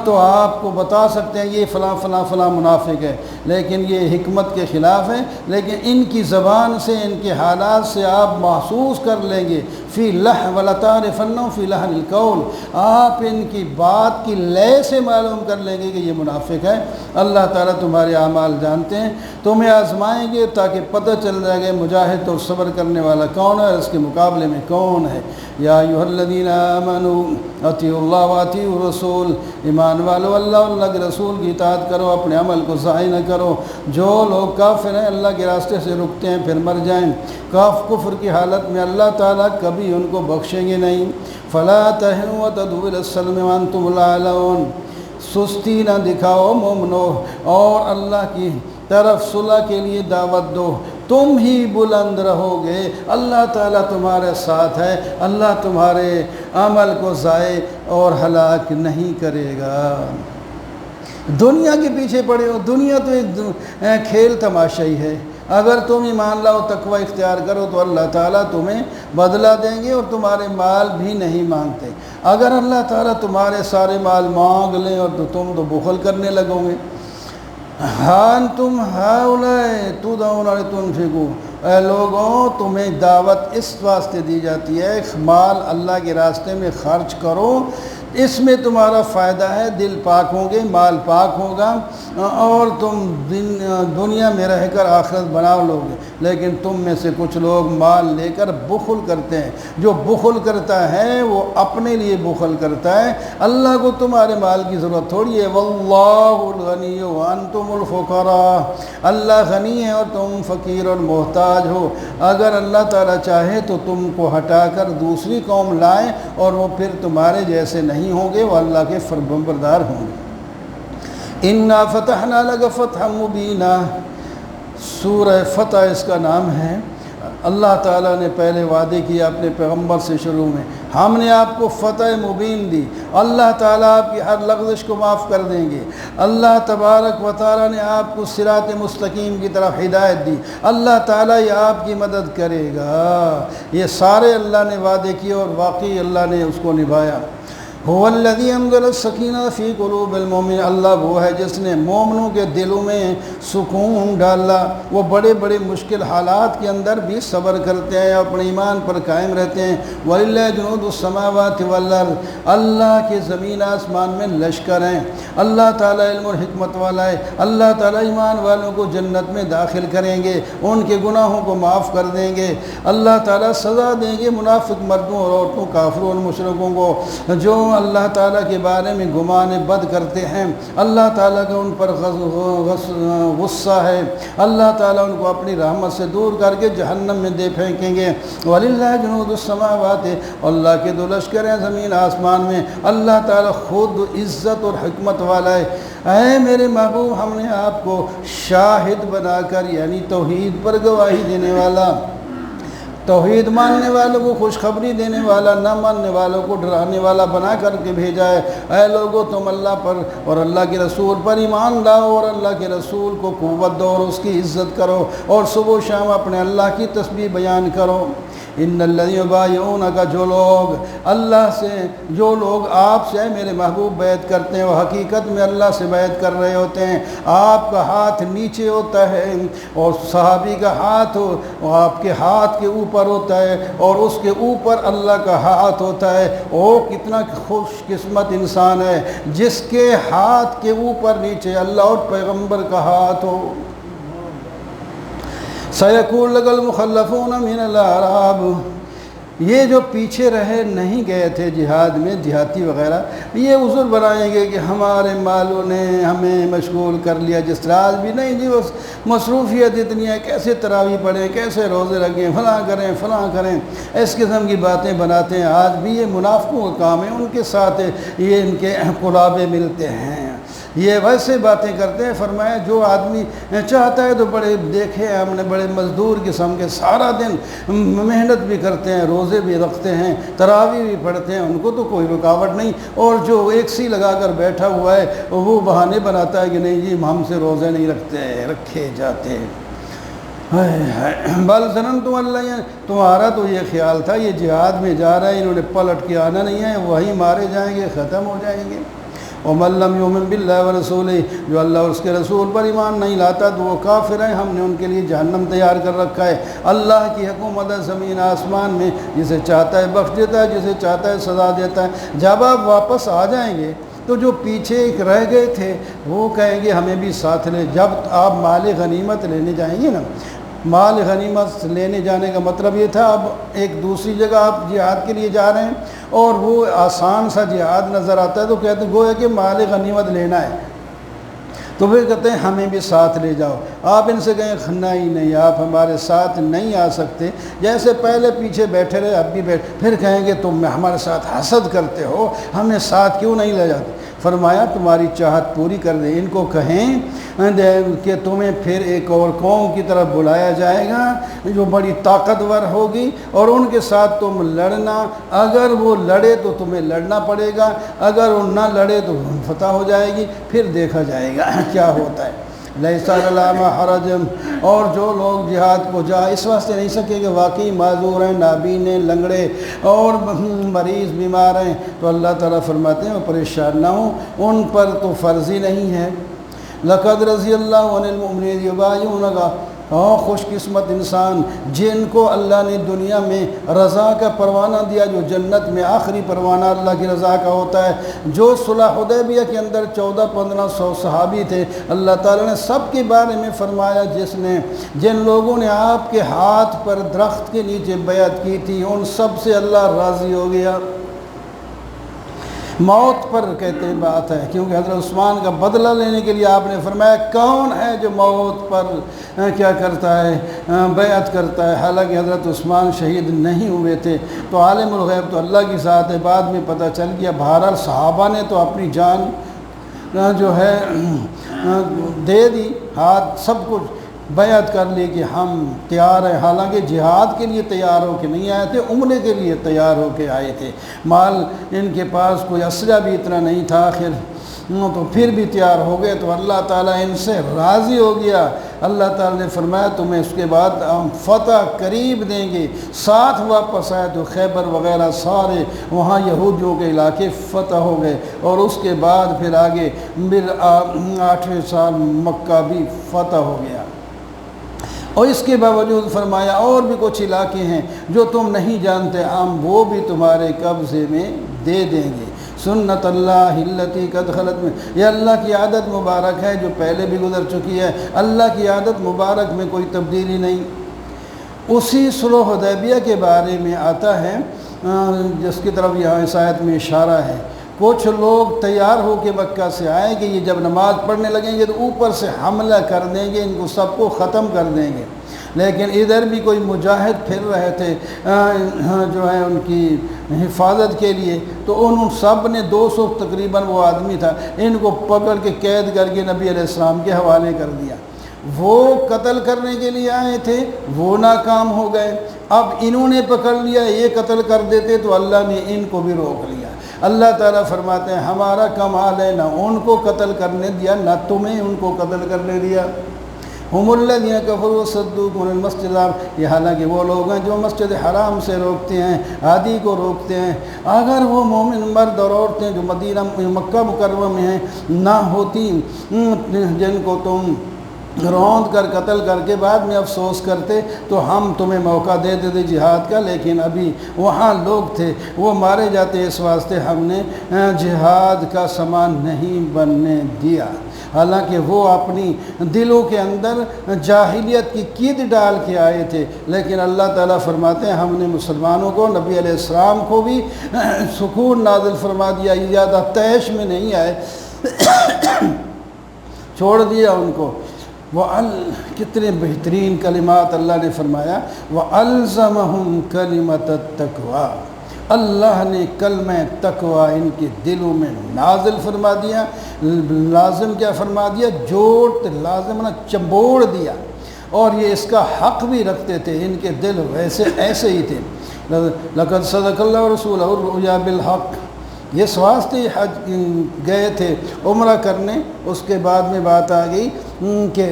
تو آپ کو بتا سکتے ہیں یہ فلاں فلاں فلاں منافق ہے، لیکن یہ حکمت کے خلاف ہے، لیکن ان کی زبان سے، ان کے حالات سے آپ محسوس کر لیں گے۔ فی لحن ولتعرفن فی لحن القول، آپ ان کی بات کی لے سے معلوم کر لیں گے کہ یہ منافق ہے۔ اللہ تعالیٰ تمہارے اعمال جانتے ہیں، تمہیں آزمائیں گے تاکہ پتہ چل جائے گا مجاہد اور صبر کرنے والا کون ہے اور اس کے مقابلے میں کون ہے۔ یا ایھا الذین آمنوا اطیعوا اللہ واطیعوا الرسول، ایمان والو اللہ اور اللہ کے رسول کی اطاعت کرو، اپنے عمل کو ضائع نہ کرو۔ جو لوگ کافر ہیں اللہ کے راستے سے رکتے ہیں پھر مر جائیں، کفر کی حالت میں اللہ تعالیٰ کبھی ان کو بخشیں گے نہیں۔ فلا تہنوا وتدعوا الی السلم وانتم الاعلون، سستی نہ دکھاؤ مومنو اور اللہ کی طرف صلح کے لیے دعوت دو، تم ہی بلند رہو گے، اللہ تعالیٰ تمہارے ساتھ ہے، اللہ تمہارے عمل کو ضائع اور ہلاک نہیں کرے گا۔ دنیا کے پیچھے پڑے ہو، دنیا تو ایک کھیل تماشا ہی ہے۔ اگر تم ایمان لاؤ، تقوی اختیار کرو تو اللہ تعالیٰ تمہیں بدلہ دیں گے اور تمہارے مال بھی نہیں مانگتے۔ اگر اللہ تعالیٰ تمہارے سارے مال مانگ لیں اور تو تم تو بخل کرنے لگو گے۔ ہاں تم ہاؤلائے تدعون لتنفقوا، اے لوگوں تمہیں دعوت اس واسطے دی جاتی ہے مال اللہ کے راستے میں خرچ کرو، اس میں تمہارا فائدہ ہے، دل پاک ہوں گے، مال پاک ہوگا اور تم دنیا میں رہ کر آخرت بنا لو گے۔ لیکن تم میں سے کچھ لوگ مال لے کر بخل کرتے ہیں۔ جو بخل کرتا ہے وہ اپنے لیے بخل کرتا ہے، اللہ کو تمہارے مال کی ضرورت تھوڑی ہے۔ واللہ الغنی وانتم الفقراء، اللہ غنی ہے اور تم فقیر اور محتاج ہو۔ اگر اللہ تعالیٰ چاہے تو تم کو ہٹا کر دوسری قوم لائیں اور وہ پھر تمہارے جیسے نہیں ہوں گے، وہ اللہ کے فرمانبردار ہوں گے۔ انا فتحنا لک فتحا مبینا، سورہ فتح اس کا نام ہے۔ اللہ تعالیٰ نے پہلے وعدے کیا اپنے پیغمبر سے شروع میں، ہم نے آپ کو فتح مبین دی، اللہ تعالیٰ آپ کی ہر لغزش کو معاف کر دیں گے۔ اللہ تبارک و تعالیٰ نے آپ کو صراط مستقیم کی طرف ہدایت دی، اللہ تعالیٰ یہ آپ کی مدد کرے گا۔ یہ سارے اللہ نے وعدے کیے اور واقعی اللہ نے اس کو نبھایا۔ هو الذی انزل السکینہ فی قلوب المؤمنین، اللہ وہ ہے جس نے مومنوں کے دلوں میں سکون ڈالا، وہ بڑے بڑے مشکل حالات کے اندر بھی صبر کرتے ہیں، اپنے ایمان پر قائم رہتے ہیں۔ وَلِلَّهِ جُنُودُ السَّمَاوَاتِ وَالْأَرْضِ، اللہ کے زمین آسمان میں لشکر ہیں۔ اللہ تعالیٰ علم اور حکمت والا ہے، اللہ تعالیٰ ایمان والوں کو جنت میں داخل کریں گے، ان کے گناہوں کو معاف کر دیں گے، اللہ تعالیٰ سزا دیں گے منافق مردوں اور عورتوں، کافروں اور مشرکوں کو جو اللہ تعالیٰ کے بارے میں گمان بد کرتے ہیں۔ اللہ تعالیٰ کا ان پر غصہ ہے، اللہ تعالیٰ ان کو اپنی رحمت سے دور کر کے جہنم میں دے پھینکیں گے۔ وَلِلَّهِ جُنُودُ السَّمَاوَاتِ، اللہ کے دو لشکر ہیں زمین آسمان میں، اللہ تعالیٰ خود عزت اور حکمت والا ہے۔ اے میرے محبوب، ہم نے آپ کو شاہد بنا کر، یعنی توحید پر گواہی دینے والا، توحید ماننے والوں کو خوشخبری دینے والا، نہ ماننے والوں کو ڈرانے والا بنا کر کے بھیجا ہے۔ اے لوگو تم اللہ پر اور اللہ کے رسول پر ایمان لاؤ اور اللہ کے رسول کو قوت دو اور اس کی عزت کرو اور صبح و شام اپنے اللہ کی تسبیح بیان کرو۔ ان الذین یبایعونک، جو لوگ اللہ سے، جو لوگ آپ سے میرے محبوب بیعت کرتے ہیں، وہ حقیقت میں اللہ سے بیعت کر رہے ہوتے ہیں۔ آپ کا ہاتھ نیچے ہوتا ہے اور صحابی کا ہاتھ آپ کے ہاتھ کے اوپر ہوتا ہے اور اس کے اوپر اللہ کا ہاتھ ہوتا ہے۔ وہ کتنا خوش قسمت انسان ہے جس کے ہاتھ کے اوپر نیچے اللہ اور پیغمبر کا ہاتھ ہو۔ سَيَقُولُ لَكَ الْمُخَلَّفُونَ مِنَ الْأَعْرَابِ، یہ جو پیچھے رہے نہیں گئے تھے جہاد میں، دیہاتی وغیرہ، یہ عذر بنائیں گے کہ ہمارے مالوں نے ہمیں مشغول کر لیا، جس طرح آج بھی نہیں جی، بس مصروفیت اتنی ہے، کیسے تراویح پڑھیں، کیسے روزے رکھیں، فلاں کریں، اس قسم کی باتیں بناتے ہیں۔ آج بھی یہ منافقوں کا کام ہے، ان کے ساتھ یہ ان کے قرابے ملتے ہیں، یہ ویسے باتیں کرتے ہیں۔ فرمایا جو آدمی چاہتا ہے تو بڑے دیکھے ہم نے بڑے مزدور قسم کے سارا دن محنت بھی کرتے ہیں، روزے بھی رکھتے ہیں، تراویح بھی پڑھتے ہیں، ان کو تو کوئی رکاوٹ نہیں، اور جو ایک سی لگا کر بیٹھا ہوا ہے وہ بہانے بناتا ہے کہ نہیں جی ہم سے روزے نہیں رکھے جاتے۔ بل ظننتم اللہ، تمہارا تو یہ خیال تھا یہ جہاد میں جا رہا ہے، انہوں نے پلٹ کے آنا نہیں ہے، وہیں مارے جائیں گے، ختم ہو جائیں گے۔ وَمَن لَّمْ يُؤْمِن بِاللَّهِ وَرَسُولِهِ، جو اللہ اور اس کے رسول پر ایمان نہیں لاتا تو وہ کافر ہیں، ہم نے ان کے لیے جہنم تیار کر رکھا ہے۔ اللہ کی حکومت ہے زمین آسمان میں، جسے چاہتا ہے بخش دیتا ہے، جسے چاہتا ہے سزا دیتا ہے۔ جب آپ واپس آ جائیں گے تو جو پیچھے ایک رہ گئے تھے وہ کہیں گے ہمیں بھی ساتھ لے۔ جب آپ مال غنیمت لینے جائیں گے نا، مال غنیمت لینے جانے کا مطلب یہ تھا اب ایک دوسری جگہ آپ جہاد کے لیے جا رہے ہیں اور وہ آسان سا جہاد نظر آتا ہے تو کہتے ہیں گویا کہ مال غنیمت لینا ہے، تو پھر کہتے ہیں ہمیں بھی ساتھ لے جاؤ۔ آپ ان سے کہیں نہیں آپ ہمارے ساتھ نہیں آ سکتے، جیسے پہلے پیچھے بیٹھے رہے اب بھی بیٹھے، پھر کہیں گے تم ہمارے ساتھ حسد کرتے ہو، ہمیں ساتھ کیوں نہیں لے جاتے۔ فرمایا تمہاری چاہت پوری کر دیں، ان کو کہیں کہ تمہیں پھر ایک اور قوم کی طرف بلایا جائے گا جو بڑی طاقتور ہوگی، اور ان کے ساتھ تم لڑنا، اگر وہ لڑے تو تمہیں لڑنا پڑے گا، اگر وہ نہ لڑے تو فتح ہو جائے گی، پھر دیکھا جائے گا کیا ہوتا ہے۔ لیس علی حرج، اور جو لوگ جہاد کو جا اس واسطے نہیں سکے کہ واقعی معذور ہیں، نابین ہیں، لنگڑے اور مریض بیمار ہیں، تو اللہ تعالیٰ فرماتے ہیں وہ پریشان نہ ہوں، ان پر تو فرض ہی نہیں ہے۔ لقد رضی اللہ عن المؤمنین یبایعونک، خوش قسمت انسان جن کو اللہ نے دنیا میں رضا کا پروانہ دیا، جو جنت میں آخری پروانہ اللہ کی رضا کا ہوتا ہے۔ جو صلح حدیبیہ کے اندر 1400-1500 صحابی تھے، اللہ تعالیٰ نے سب کے بارے میں فرمایا جن لوگوں نے آپ کے ہاتھ پر درخت کے نیچے بیعت کی تھی، ان سب سے اللہ راضی ہو گیا۔ موت پر کہتے ہیں بات ہے، کیونکہ حضرت عثمان کا بدلہ لینے کے لیے آپ نے فرمایا کون ہے جو موت پر کیا کرتا ہے، بیعت کرتا ہے، حالانکہ حضرت عثمان شہید نہیں ہوئے تھے۔ تو عالم الغیب تو اللہ کی ذات ہے، بعد میں پتہ چل گیا۔ بہرحال صحابہ نے تو اپنی جان جو ہے دے دی، ہاتھ سب کچھ بیعت کر لی کہ ہم تیار ہیں، حالانکہ جہاد کے لیے تیار ہو کے نہیں آئے تھے، عمرے کے لیے تیار ہو کے آئے تھے۔ مال ان کے پاس کوئی اسلحہ بھی اتنا نہیں تھا، آخر تو پھر بھی تیار ہو گئے، تو اللہ تعالیٰ ان سے راضی ہو گیا۔ اللہ تعالیٰ نے فرمایا تمہیں اس کے بعد ہم فتح قریب دیں گے۔ ساتھ واپس آئے تو خیبر وغیرہ سارے وہاں یہودیوں کے علاقے فتح ہو گئے، اور اس کے بعد پھر آگے 8ویں سال مکہ بھی فتح ہو گیا۔ اور اس کے باوجود فرمایا اور بھی کچھ علاقے ہیں جو تم نہیں جانتے، ہم وہ بھی تمہارے قبضے میں دے دیں گے۔ سنت اللہ التی قد خلت میں، یہ اللہ کی عادت مبارک ہے جو پہلے بھی گزر چکی ہے، اللہ کی عادت مبارک میں کوئی تبدیلی نہیں۔ اسی صلح حدیبیہ کے بارے میں آتا ہے جس کی طرف یہاں اس آیت میں اشارہ ہے۔ کچھ لوگ تیار ہو کے مکہ سے آئیں گے، یہ جب نماز پڑھنے لگیں گے تو اوپر سے حملہ کر دیں گے، ان کو سب کو ختم کر دیں گے۔ لیکن ادھر بھی کوئی مجاہد پھر رہے تھے جو ہے ان کی حفاظت کے لیے، تو ان سب نے 200 تقریباً وہ آدمی تھا، ان کو پکڑ کے قید کر کے نبی علیہ السلام کے حوالے کر دیا۔ وہ قتل کرنے کے لیے آئے تھے، وہ ناکام ہو گئے، اب انہوں نے پکڑ لیا، یہ قتل کر دیتے تو اللہ نے ان کو بھی روک لیا۔ اللہ تعالیٰ فرماتے ہیں ہمارا کمال ہے، نہ ان کو قتل کرنے دیا نہ تمہیں ان کو قتل کرنے دیا۔ ہم الذین کفروا وصدوکم عن المسجد الحرام، یہ حالانکہ وہ لوگ ہیں جو مسجد حرام سے روکتے ہیں، ہادی کو روکتے ہیں۔ اگر وہ مومن مرد اور عورتیں جو مدینہ مکہ مکرمہ میں ہیں نہ ہوتی، جن کو تم روند کر قتل کر کے بعد میں افسوس کرتے، تو ہم تمہیں موقع دے دیتے جہاد کا، لیکن ابھی وہاں لوگ تھے وہ مارے جاتے، اس واسطے ہم نے جہاد کا سامان نہیں بننے دیا۔ حالانکہ وہ اپنی دلوں کے اندر جاہلیت کی قید ڈال کے آئے تھے، لیکن اللہ تعالیٰ فرماتے ہیں ہم نے مسلمانوں کو، نبی علیہ السلام کو بھی سکون نازل فرما دیا، یہ زیادہ تیش میں نہیں آئے، چھوڑ دیا ان کو۔ کتنے بہترین کلمات اللہ نے فرمایا، وَأَلْزَمَهُمْ كَلِمَةَ التَّقْوَى، اللہ نے کلمہ تقوی ان کے دلوں میں نازل فرما دیا۔ لازم کیا فرما دیا؟ جوڑ، لازم نہ چمبوڑ دیا، اور یہ اس کا حق بھی رکھتے تھے، ان کے دل ایسے ہی تھے۔ لَقَدْ صَدَقَ اللَّهُ رَسُولَهُ الرُّؤْيَا بِالْحَقِّ، اس واسطے حج گئے تھے عمرہ کرنے۔ اس کے بعد میں بات آ گئی کہ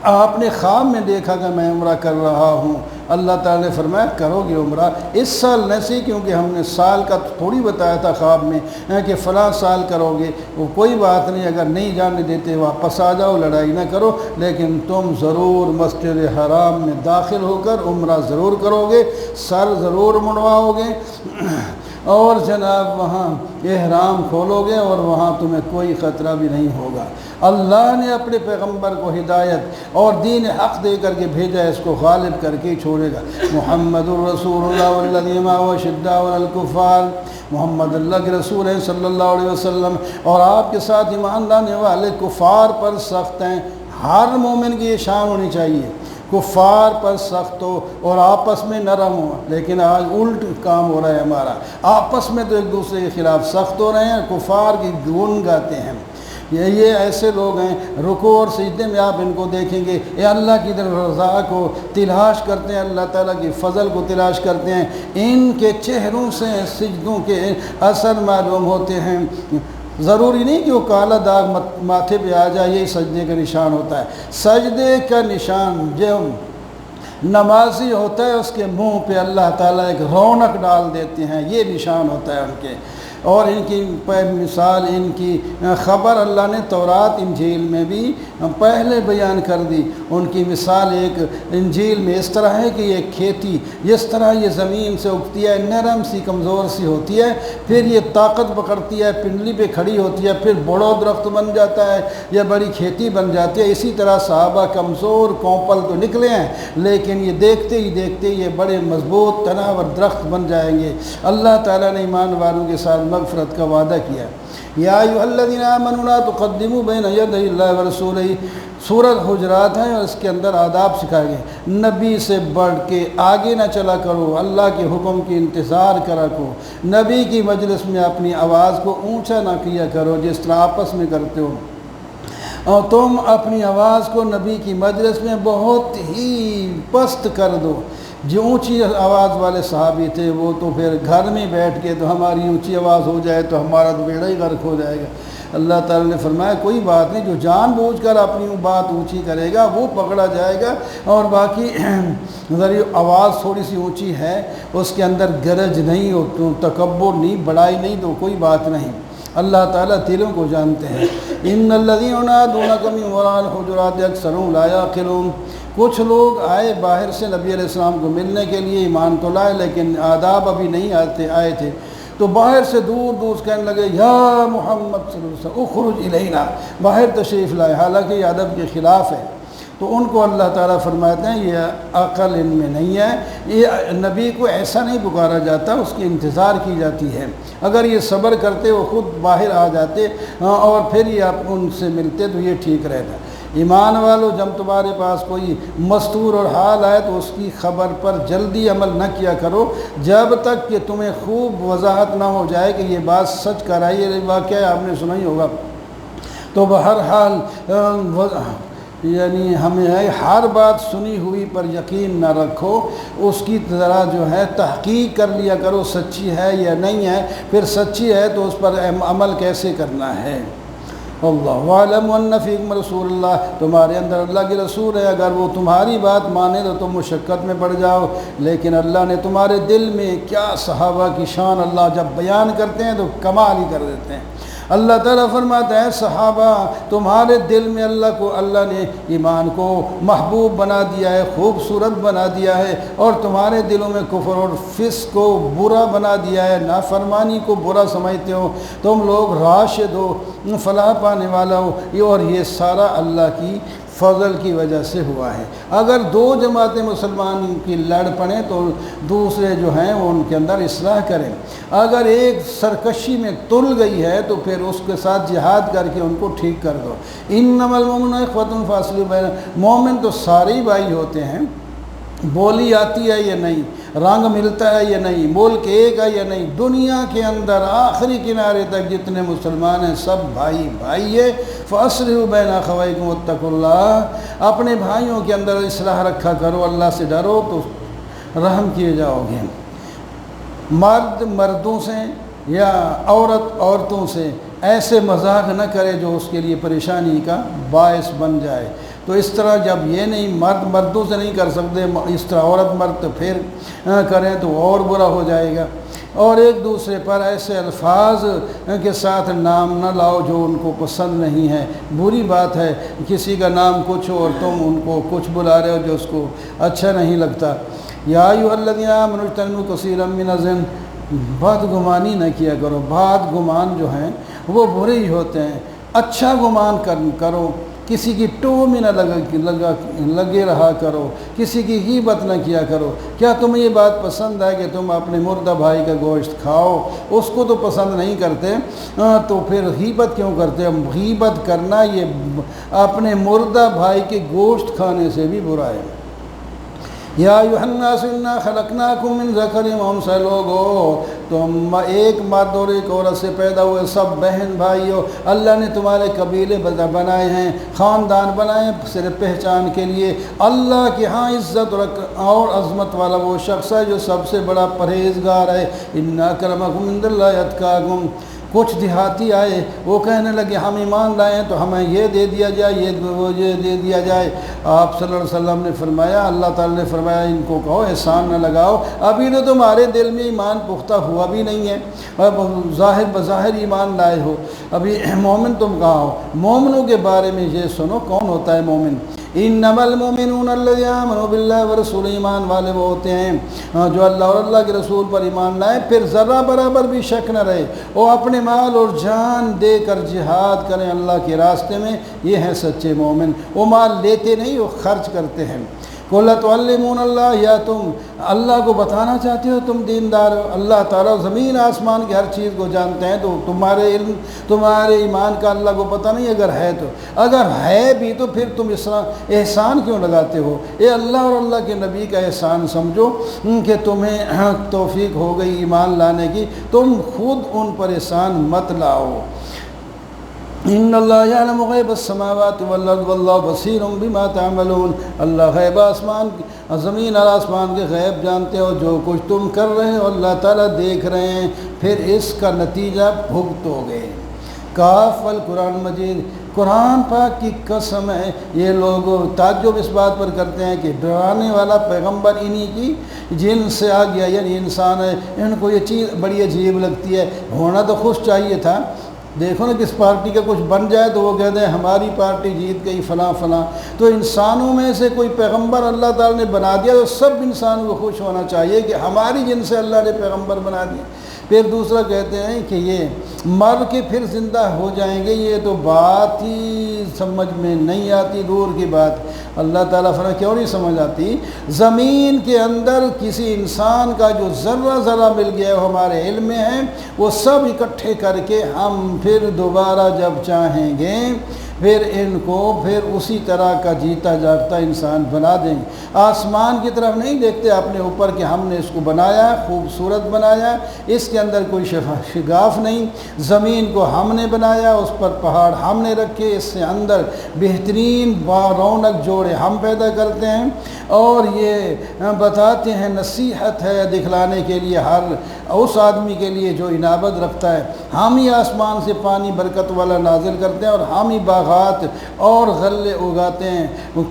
آپ نے خواب میں دیکھا کہ میں عمرہ کر رہا ہوں، اللہ تعالیٰ نے فرمایا کرو گے عمرہ، اس سال نہیں، کیونکہ ہم نے سال کا تھوڑی بتایا تھا خواب میں کہ فلاں سال کرو گے، وہ کوئی بات نہیں، اگر نہیں جانے دیتے واپس آ جاؤ، لڑائی نہ کرو، لیکن تم ضرور مسجد حرام میں داخل ہو کر عمرہ ضرور کرو گے، سر ضرور منڈواؤ گے، اور جناب وہاں احرام کھولو گے، اور وہاں تمہیں کوئی خطرہ بھی نہیں ہوگا۔ اللہ نے اپنے پیغمبر کو ہدایت اور دین حق دے کر کے بھیجا، اس کو غالب کر کے چھوڑے گا۔ محمد الرسول اللہ والذین معہ اشداء علی الکفار، محمد اللہ کے رسول ہیں صلی اللہ علیہ وسلم، اور آپ کے ساتھ ایمان لانے والے کفار پر سخت ہیں۔ ہر مومن کی یہ شان ہونی چاہیے، کفار پر سخت ہو اور آپس میں نرم ہو، لیکن آج الٹ کام ہو رہا ہے ہمارا، آپس میں تو ایک دوسرے کے خلاف سخت ہو رہے ہیں، کفار کی گن گاتے ہیں۔ یہ ایسے لوگ ہیں، رکوع اور سجدے میں آپ ان کو دیکھیں گے، یہ اللہ کی طرف رضا کو تلاش کرتے ہیں، اللہ تعالیٰ کی فضل کو تلاش کرتے ہیں، ان کے چہروں سے سجدوں کے اثر معلوم ہوتے ہیں۔ ضروری نہیں کہ وہ کالا داغ ماتھے پہ آ جائے، یہی سجدے کا نشان ہوتا ہے۔ سجدے کا نشان جو نمازی ہوتا ہے اس کے منہ پہ اللہ تعالیٰ ایک رونق ڈال دیتے ہیں، یہ نشان ہوتا ہے ان کے۔ اور ان کی مثال، ان کی خبر اللہ نے تورات انجیل میں بھی پہلے بیان کر دی۔ ان کی مثال ایک انجیل میں اس طرح ہے کہ یہ کھیتی جس طرح یہ زمین سے اگتی ہے، نرم سی کمزور سی ہوتی ہے، پھر یہ طاقت پکڑتی ہے، پنڈلی پہ کھڑی ہوتی ہے، پھر بڑا درخت بن جاتا ہے یا بڑی کھیتی بن جاتی ہے۔ اسی طرح صحابہ کمزور کوپل تو نکلے ہیں، لیکن یہ دیکھتے ہی دیکھتے یہ بڑے مضبوط تناور درخت بن جائیں گے۔ اللہ تعالیٰ نے ایمان والوں کے ساتھ مغفرت کا وعدہ کیا۔ یا ایھا الذین آمنوا لا تقدموا بین یدی اللہ ورسولہ، سورۃ حجرات ہے اور اس کے اندر آداب سکھائے گئے۔ نبی سے بڑھ کے آگے نہ چلا کرو، اللہ کے حکم کی انتظار کرا کرو، نبی کی مجلس میں اپنی آواز کو اونچا نہ کیا کرو جس طرح آپس میں کرتے ہو، اور تم اپنی آواز کو نبی کی مجلس میں بہت ہی پست کر دو۔ جو اونچی آواز والے صحابی تھے وہ تو پھر گھر میں بیٹھ کے تو ہماری اونچی آواز ہو جائے تو ہمارا تو بیڑا ہی غرق ہو جائے گا۔ اللہ تعالیٰ نے فرمایا کوئی بات نہیں، جو جان بوجھ کر اپنی بات اونچی کرے گا وہ پکڑا جائے گا، اور باقی ذریعہ آواز تھوڑی سی اونچی ہے، اس کے اندر گرج نہیں ہو، تکبر نہیں، بڑائی نہیں، تو کوئی بات نہیں۔ اللہ تعالیٰ دلوں کو جانتے ہیں۔ ان الذین ینادونک من وراء الحجرات اکثرهم لا یعقلون، کچھ لوگ آئے باہر سے نبی علیہ السلام کو ملنے کے لیے، ایمان تو لائے لیکن آداب ابھی نہیں آئے تھے، تو باہر سے دور دور کہنے لگے یا محمد صلی اللہ علیہ وسلم اخرج الینا، باہر تشریف لائے، حالانکہ یہ ادب کے خلاف ہے۔ تو ان کو اللہ تعالیٰ فرماتے ہیں یہ عقل ان میں نہیں ہے، یہ نبی کو ایسا نہیں پکارا جاتا، اس کی انتظار کی جاتی ہے۔ اگر یہ صبر کرتے وہ خود باہر آ جاتے اور پھر یہ آپ ان سے ملتے تو یہ ٹھیک رہتا۔ ایمان والو، جب تمہارے پاس کوئی مستور اور حال آئے تو اس کی خبر پر جلدی عمل نہ کیا کرو جب تک کہ تمہیں خوب وضاحت نہ ہو جائے کہ یہ بات سچ کرائی، یہ واقعہ آپ نے سنا ہی ہوگا۔ تو بہرحال یعنی ہمیں ہر بات سنی ہوئی پر یقین نہ رکھو، اس کی ذرا جو ہے تحقیق کر لیا کرو سچی ہے یا نہیں ہے، پھر سچی ہے تو اس پر عمل کیسے کرنا ہے۔ اللہ وعلم ان فیکم رسول اللہ، تمہارے اندر اللہ کی رسول ہے، اگر وہ تمہاری بات مانے تو تم مشقت میں پڑ جاؤ، لیکن اللہ نے تمہارے دل میں کیا صحابہ کی شان اللہ جب بیان کرتے ہیں تو کمال ہی کر دیتے ہیں۔ اللہ تعالیٰ فرماتا ہے صحابہ تمہارے دل میں اللہ نے ایمان کو محبوب بنا دیا ہے، خوبصورت بنا دیا ہے، اور تمہارے دلوں میں کفر اور فسق کو برا بنا دیا ہے، نافرمانی کو برا سمجھتے ہو، تم لوگ راشد ہو، فلاح پانے والا ہو، اور یہ سارا اللہ کی فضل کی وجہ سے ہوا ہے۔ اگر دو جماعتیں مسلمان کی لڑ پڑیں تو دوسرے جو ہیں وہ ان کے اندر اصلاح کریں، اگر ایک سرکشی میں تل گئی ہے تو پھر اس کے ساتھ جہاد کر کے ان کو ٹھیک کر دو۔ انما المؤمنون اخوۃ فاصلحوا بین، مومن تو سارے ہی بھائی ہوتے ہیں، بولی آتی ہے یا نہیں، رنگ ملتا ہے یا نہیں، ملک ایک ہے یا نہیں، دنیا کے اندر آخری کنارے تک جتنے مسلمان ہیں سب بھائی بھائی ہے۔ فاصلحوا بین اخویکم واتقوا اللہ، اپنے بھائیوں کے اندر اصلاح رکھا کرو، اللہ سے ڈرو تو رحم کیے جاؤ گے۔ مرد مردوں سے یا عورت عورتوں سے ایسے مذاق نہ کرے جو اس کے لیے پریشانی کا باعث بن جائے۔ تو اس طرح جب یہ نہیں مرد مردوں سے نہیں کر سکتے، اس طرح عورت مرد پھر کریں تو اور برا ہو جائے گا۔ اور ایک دوسرے پر ایسے الفاظ کے ساتھ نام نہ لاؤ جو ان کو پسند نہیں ہے، بری بات ہے، کسی کا نام کچھ اور تم ان کو کچھ بلا رہے ہو جو اس کو اچھا نہیں لگتا۔ یا ایھا الذین آمنوا اجتنبوا کثیرا من الظن، بدگمانی نہ کیا کرو، بد گمان جو ہیں وہ برے ہی ہوتے ہیں، اچھا گمان کرو، کسی کی ٹو میں نہ لگے رہا کرو، کسی کی غیبت نہ کیا کرو۔ کیا تمہیں یہ بات پسند ہے کہ تم اپنے مردہ بھائی کا گوشت کھاؤ؟ اس کو تو پسند نہیں کرتے تو پھر غیبت کیوں کرتے؟ غیبت کرنا یہ اپنے مردہ بھائی کے گوشت کھانے سے بھی برا ہے۔ یا ایھا الناس انا خلقناکم من ذکر و انثی، لوگو تم ایک مرد اور ایک عورت سے پیدا ہوئے، سب بہن بھائیو، اللہ نے تمہارے قبیلے بنائے ہیں، خاندان بنائے ہیں صرف پہچان کے لیے۔ اللہ کے ہاں عزت اور عظمت والا وہ شخص ہے جو سب سے بڑا پرہیزگار ہے۔ ان اکرمکم عند اللہ اتقاکم۔ کچھ دیہاتی آئے، وہ کہنے لگے ہم ایمان لائے ہیں تو ہمیں یہ دے دیا جائے، یہ دے دیا جائے۔ آپ صلی اللہ علیہ وسلم نے فرمایا، اللہ تعالیٰ نے فرمایا ان کو کہو احسان نہ لگاؤ، ابھی تو تمہارے دل میں ایمان پختہ ہوا بھی نہیں ہے، بظاہر ایمان لائے ہو، ابھی مومن تم کہاں ہو۔ مومنوں کے بارے میں یہ سنو کون ہوتا ہے مومن۔ انما المؤمنون الذين آمنوا بالله ورسوله، ایمان والے وہ ہوتے ہیں جو اللہ اور اللہ کے رسول پر ایمان لائیں، پھر ذرہ برابر بھی شک نہ رہے، وہ اپنے مال اور جان دے کر جہاد کریں اللہ کے راستے میں، یہ ہیں سچے مومن۔ وہ مال لیتے نہیں، وہ خرچ کرتے ہیں۔ قُلْ أَتُعَلِّمُونَ اللَّهَ، یا تم اللہ کو بتانا چاہتے ہو تم دیندار ہو؟ اللہ تعالیٰ زمین آسمان کی ہر چیز کو جانتے ہیں، تو تمہارے علم تمہارے ایمان کا اللہ کو پتہ نہیں؟ اگر ہے تو، اگر ہے بھی تو پھر تم احسان کیوں لگاتے ہو؟ یہ اللہ اور اللہ کے نبی کا احسان سمجھو کہ تمہیں توفیق ہو گئی ایمان لانے کی، تم خود ان پر احسان مت لاؤ۔ ان اللہ یعلم غیب السماوات والارض واللہ بصیر بما تعملون، اللہ غیب آسمان زمین اور آسمان کے غیب جانتے ہو، جو کچھ تم کر رہے ہو اللہ تعالیٰ دیکھ رہے ہیں، پھر اس کا نتیجہ بھگتوگے۔ کاف والقرآن مجید، قرآن پاک کی قسم ہے، یہ لوگ تعجب اس بات پر کرتے ہیں کہ ڈرانے والا پیغمبر انہی کی جن سے آ گیا، یعنی انسان ہے، ان کو یہ چیز بڑی عجیب لگتی ہے۔ ہونا تو خوش چاہیے تھا، دیکھو نا کس پارٹی کا کچھ بن جائے تو وہ کہتے ہیں ہماری پارٹی جیت گئی فلاں فلاں، تو انسانوں میں سے کوئی پیغمبر اللہ تعالیٰ نے بنا دیا تو سب انسانوں کو خوش ہونا چاہیے کہ ہماری جن سے اللہ نے پیغمبر بنا دیا۔ پھر دوسرا کہتے ہیں کہ یہ مر کے پھر زندہ ہو جائیں گے، یہ تو بات ہی سمجھ میں نہیں آتی، دور کی بات۔ اللہ تعالیٰ فرماتا کیوں نہیں سمجھ آتی؟ زمین کے اندر کسی انسان کا جو ذرہ ذرہ مل گیا ہے وہ ہمارے علم میں ہے، وہ سب اکٹھے کر کے ہم پھر دوبارہ جب چاہیں گے پھر ان کو پھر اسی طرح کا جیتا جاگتا انسان بنا دیں گے۔ آسمان کی طرف نہیں دیکھتے اپنے اوپر کہ ہم نے اس کو بنایا، خوبصورت بنایا، اس کے اندر کوئی شگاف نہیں۔ زمین کو ہم نے بنایا، اس پر پہاڑ ہم نے رکھے، اس سے اندر بہترین رونق جوڑے ہم پیدا کرتے ہیں، اور یہ بتاتے ہیں نصیحت ہے دکھلانے کے لیے ہر اس آدمی کے لیے جو انابت رکھتا ہے، ہم ہی آسمان سے پانی برکت والا نازل کرتے ہیں، اور ہم ہی باغات اور غلے اگاتے ہیں،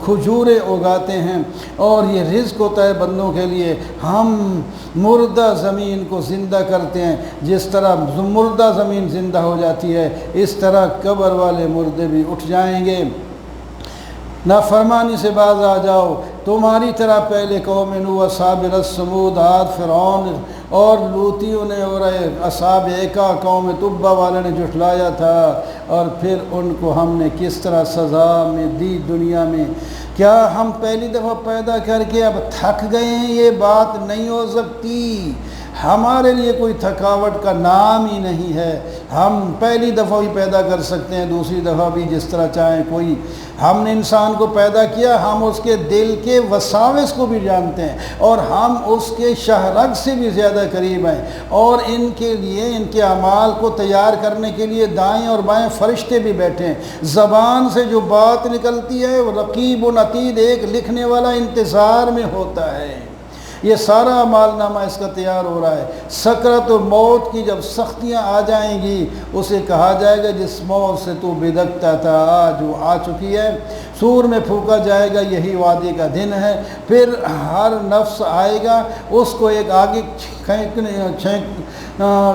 کھجوریں اگاتے ہیں، اور یہ رزق ہوتا ہے بندوں کے لیے۔ ہم مردہ زمین کو زندہ کرتے ہیں، جس طرح مردہ زمین زندہ ہو جاتی ہے اس طرح قبر والے مردے بھی اٹھ جائیں گے۔ نافرمانی سے باز آ جاؤ، تمہاری طرح پہلے قوم نوح، اصحاب رس، ثمود، عاد، فرعون اور لوطیوں نے، اور اصحاب ایکا قوم تبا والے نے جھٹلایا تھا، اور پھر ان کو ہم نے کس طرح سزا میں دی دنیا میں۔ کیا ہم پہلی دفعہ پیدا کر کے اب تھک گئے ہیں؟ یہ بات نہیں ہو سکتی، ہمارے لیے کوئی تھکاوٹ کا نام ہی نہیں ہے۔ ہم پہلی دفعہ بھی پیدا کر سکتے ہیں، دوسری دفعہ بھی جس طرح چاہیں کوئی۔ ہم نے انسان کو پیدا کیا، ہم اس کے دل کے وساوس کو بھی جانتے ہیں، اور ہم اس کے شہرگ سے بھی زیادہ قریب ہیں، اور ان کے لیے ان کے اعمال کو تیار کرنے کے لیے دائیں اور بائیں فرشتے بھی بیٹھے ہیں۔ زبان سے جو بات نکلتی ہے وہ رقیب و عتید، ایک لکھنے والا انتظار میں ہوتا ہے۔ یہ سارا اعمال نامہ اس کا تیار ہو رہا ہے۔ سکرت و موت کی جب سختیاں آ جائیں گی، اسے کہا جائے گا جس موت سے تو بدکتا تھا آج وہ آ چکی ہے، سور میں پھونکا جائے گا یہی وعدے کا دن ہے۔ پھر ہر نفس آئے گا، اس کو ایک آگے